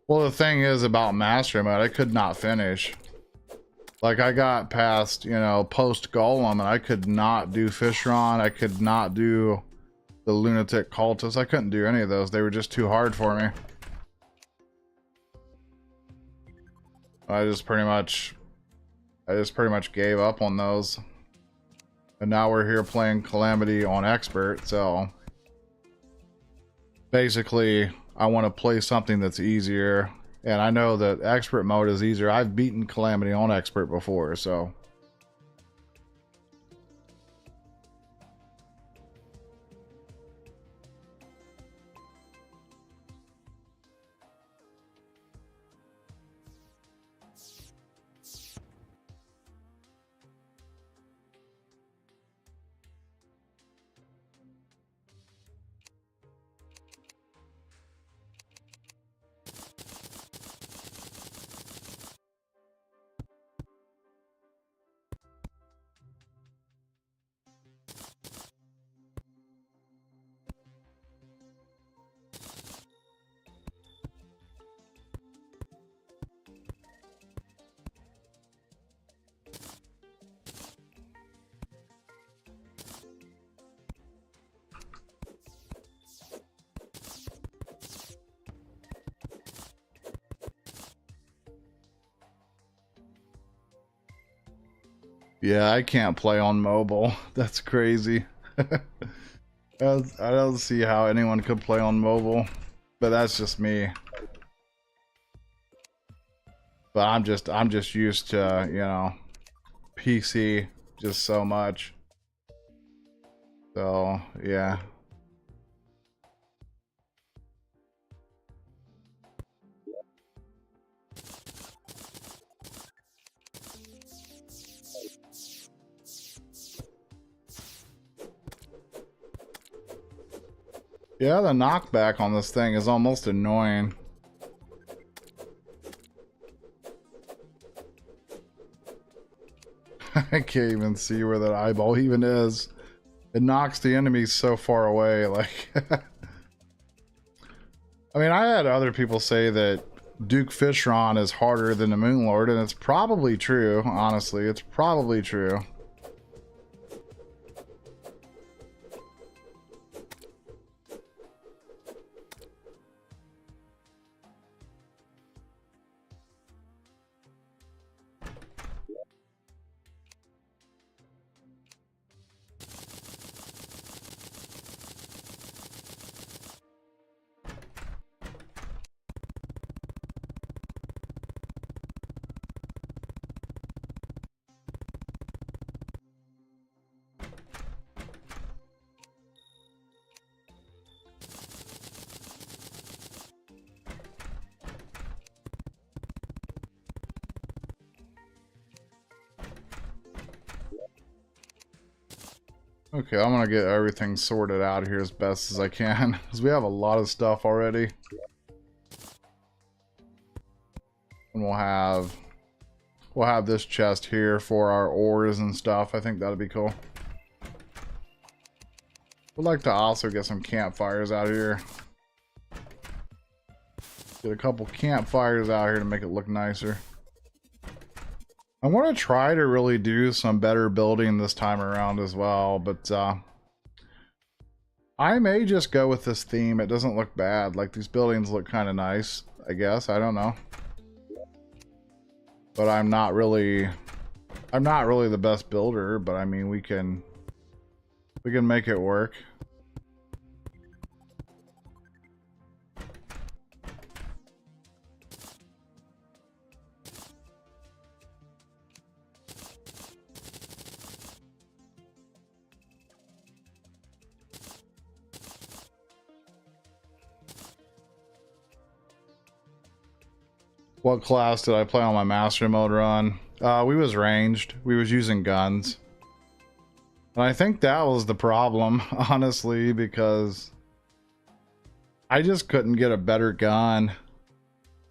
Well, the thing is about Master Mode, I could not finish. Like, I got past, you know, post Golem, and I could not do Fishron. I could not do the Lunatic Cultist. I couldn't do any of those. They were just too hard for me. I just pretty much gave up on those. And now we're here playing Calamity on Expert, so basically I want to play something that's easier, and I know that Expert mode is easier. I've beaten Calamity on Expert before, so Yeah, I can't play on mobile. That's crazy. I don't see how anyone could play on mobile, but that's just me. But I'm just used to, you know, PC just so much. So, yeah. Yeah, the knockback on this thing is almost annoying. I can't even see where that eyeball even is. It knocks the enemies so far away, like... I mean, I had other people say that Duke Fishron is harder than the Moonlord, and it's probably true, honestly. It's probably true. Okay, I'm gonna get everything sorted out here as best as I can, because we have a lot of stuff already. And we'll have this chest here for our ores and stuff. I think that'd be cool. Would like to also get some campfires out here. Get a couple campfires out here to make it look nicer. I want to try to really do some better building this time around as well, but I may just go with this theme. It doesn't look bad. Like, these buildings look kind of nice, I guess. I don't know. But I'm not really the best builder, but I mean, we can make it work. What class did I play on my master mode run? We was ranged. We was using guns. And I think that was the problem, honestly, because I just couldn't get a better gun.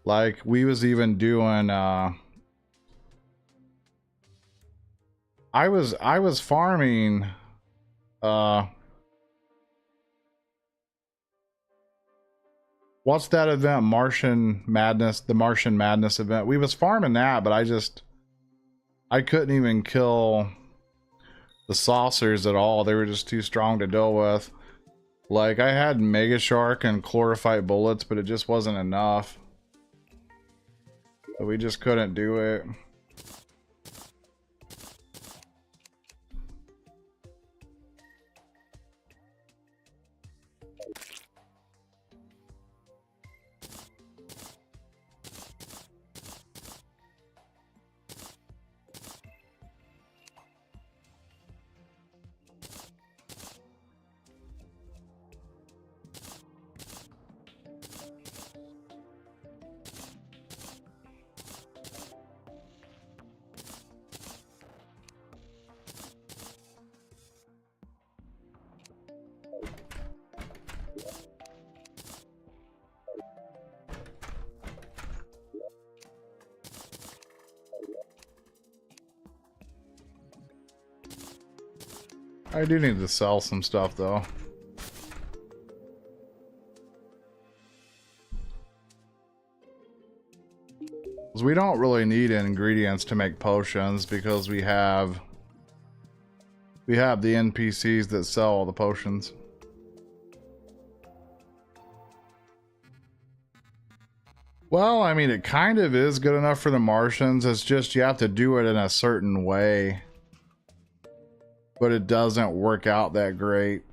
Like, we was even doing I was farming what's that event? Martian Madness, the Martian Madness event. We was farming that, but I couldn't even kill the saucers at all. They were just too strong to deal with. Like, I had Mega Shark and Chlorophyte bullets, but it just wasn't enough. So we just couldn't do it. I do need to sell some stuff, though. Because we don't really need ingredients to make potions, because we have the NPCs that sell all the potions. Well, I mean, it kind of is good enough for the Martians. It's just you have to do it in a certain way. but it doesn't work out that great.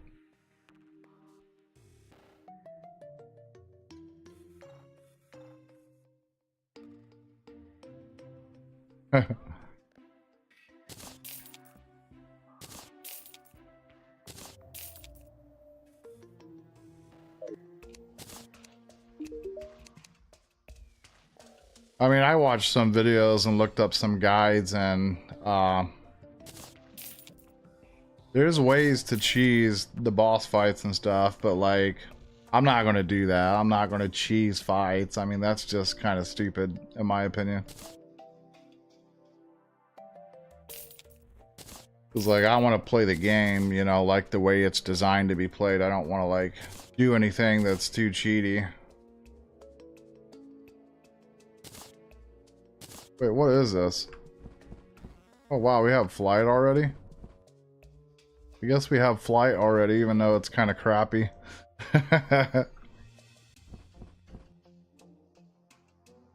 I mean, I watched some videos and looked up some guides, and there's ways to cheese the boss fights and stuff, but like, I'm not going to do that. I'm not going to cheese fights. I mean, that's just kind of stupid, in my opinion. Because, like, I want to play the game, you know, like the way it's designed to be played. I don't want to, like, do anything that's too cheaty. Wait, what is this? Oh, wow, we have flight already? I guess we have flight already, even though it's kind of crappy.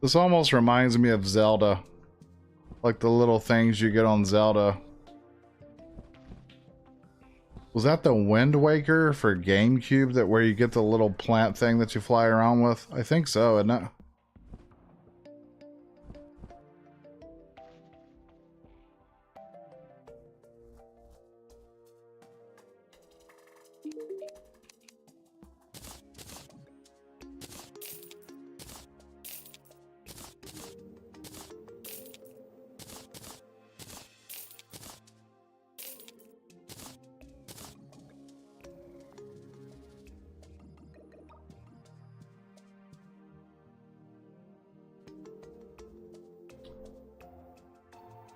This almost reminds me of Zelda. Like the little things you get on Zelda. Was that the Wind Waker for GameCube, that where you get the little plant thing that you fly around with? I think so, isn't it?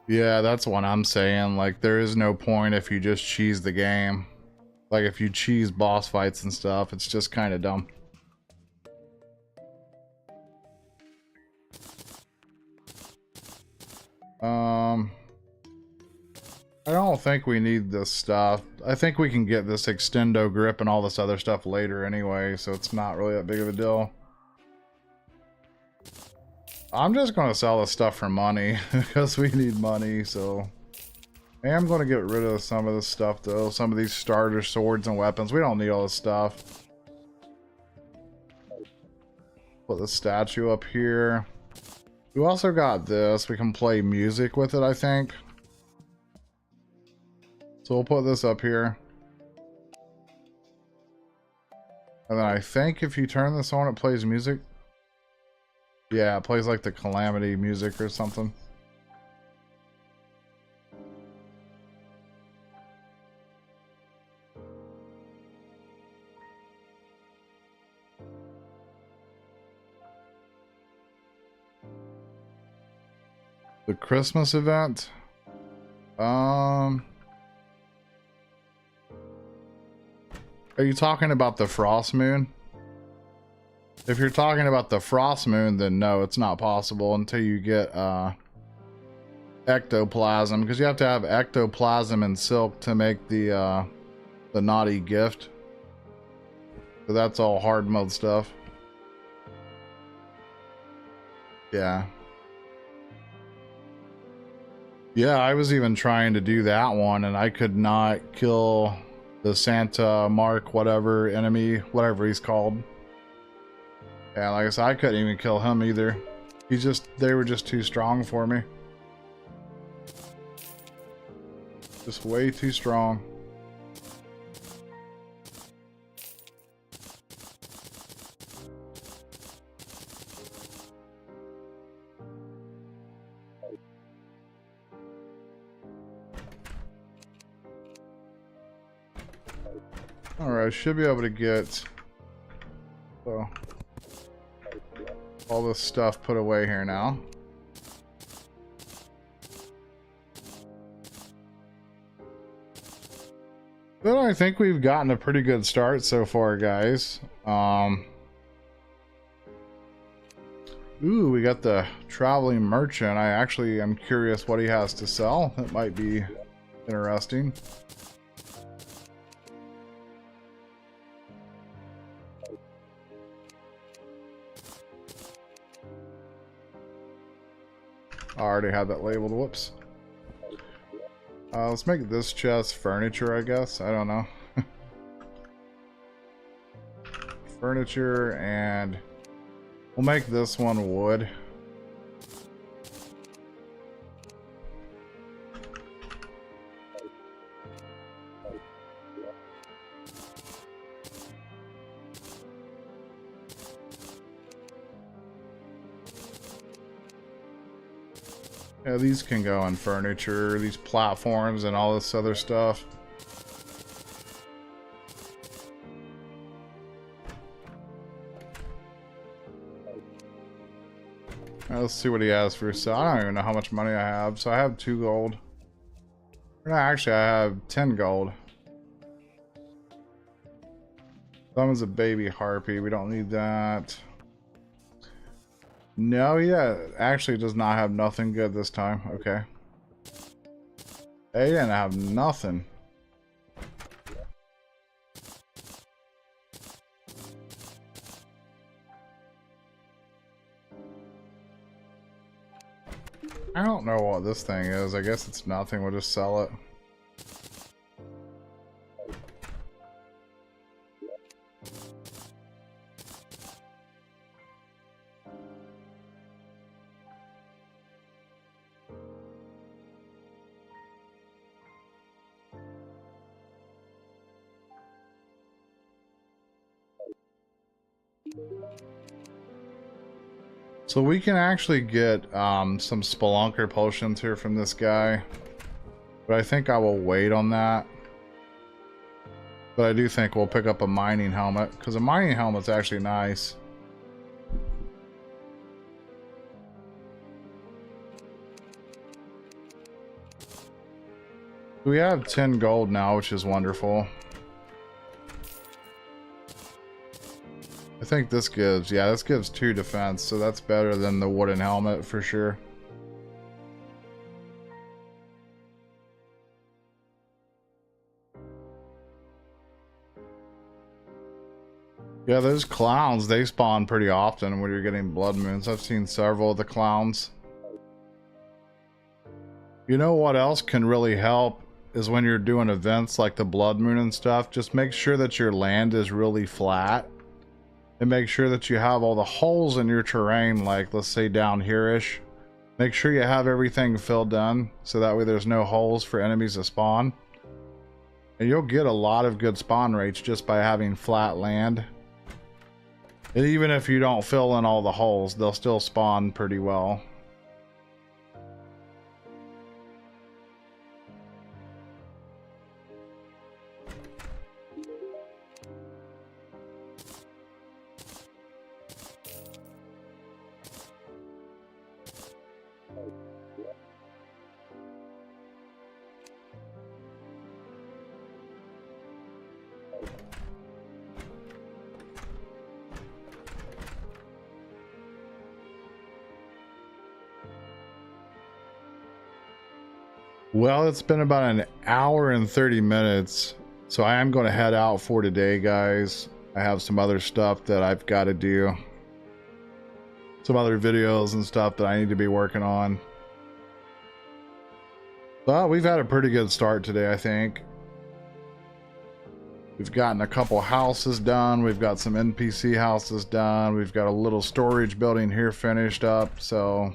Yeah, that's what I'm saying. Like, there is no point if you just cheese the game. Like, if you cheese boss fights and stuff, it's just kind of dumb. I don't think we need this stuff. I think we can get this extendo grip and all this other stuff later anyway, so it's not really that big of a deal. I'm just going to sell this stuff for money because we need money, so I am going to get rid of some of this stuff though. Some of these starter swords and weapons. We don't need all this stuff. Put the statue up here. We also got this. We can play music with it, I think. So we'll put this up here. And then I think if you turn this on, it plays music. Yeah, it plays like the Calamity music or something. The Christmas event? Are you talking about the Frost Moon? If you're talking about the Frost Moon, then no, it's not possible until you get ectoplasm, because you have to have ectoplasm and silk to make the naughty gift. So that's all hard mode stuff. Yeah. Yeah, I was even trying to do that one, and I could not kill the Santa Mark whatever enemy, whatever he's called. Yeah, like I said, I couldn't even kill him either. They were just too strong for me. Just way too strong. Alright, should be able to get all this stuff put away here now. But I think we've gotten a pretty good start so far, guys. Ooh, we got the traveling merchant. I actually am curious what he has to sell. It might be interesting. I already had that labeled. Whoops. Let's make this chest furniture, I guess. I don't know. Furniture, and we'll make this one wood. Yeah, these can go in furniture, these platforms and all this other stuff. Let's see what he has for sale. I don't even know how much money I have. So I have 2 gold. No, actually, I have 10 gold. Someone's a baby harpy. We don't need that. No, yeah, actually does not have nothing good this time. Okay. They didn't have nothing. I don't know what this thing is. I guess it's nothing. We'll just sell it. So we can actually get some Spelunker potions here from this guy. But I think I will wait on that. But I do think we'll pick up a mining helmet, because a mining helmet's actually nice. We have 10 gold now, which is wonderful. I think this gives, yeah, this gives 2 defense, so that's better than the wooden helmet for sure. Yeah, those clowns, they spawn pretty often when you're getting blood moons. I've seen several of the clowns. You know what else can really help is when you're doing events like the blood moon and stuff, just make sure that your land is really flat. And make sure that you have all the holes in your terrain, like let's say down here-ish. Make sure you have everything filled in, so that way there's no holes for enemies to spawn. And you'll get a lot of good spawn rates just by having flat land. And even if you don't fill in all the holes, they'll still spawn pretty well. Well, it's been about an hour and 30 minutes, so I am going to head out for today, guys. I have some other stuff that I've got to do. Some other videos and stuff that I need to be working on. But we've had a pretty good start today, I think. We've gotten a couple houses done. We've got some NPC houses done. We've got a little storage building here finished up, so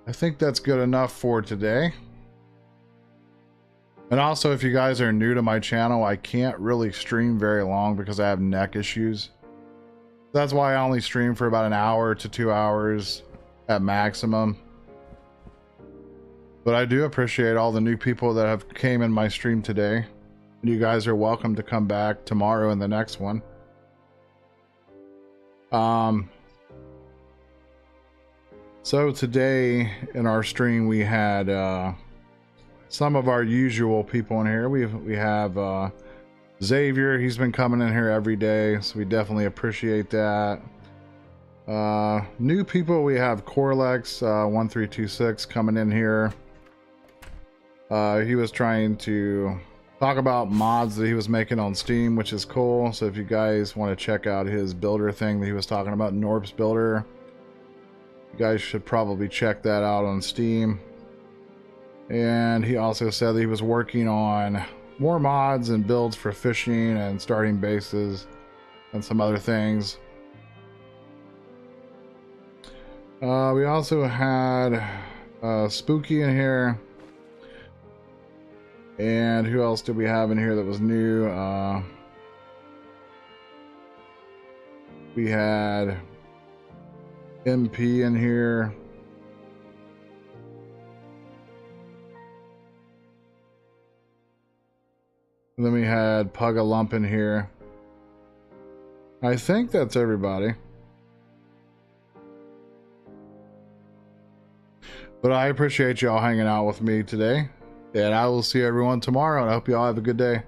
I think that's good enough for today. And also, if you guys are new to my channel, I can't really stream very long because I have neck issues. That's why I only stream for about an hour to 2 hours at maximum. But I do appreciate all the new people that have came in my stream today. And you guys are welcome to come back tomorrow in the next one. So today in our stream we had some of our usual people in here. We have Xavier. He's been coming in here every day, so we definitely appreciate that. New people, we have Corlex 1326 coming in here. He was trying to talk about mods that he was making on Steam, which is cool. So if you guys want to check out his builder thing that he was talking about, Norp's Builder, you guys should probably check that out on Steam. And he also said that he was working on more mods and builds for fishing and starting bases and some other things. We also had Spooky in here. And who else did we have in here that was new? We had MP in here. And then we had Pug-a-Lump in here. I think that's everybody. But I appreciate y'all hanging out with me today. And I will see everyone tomorrow. And I hope y'all have a good day.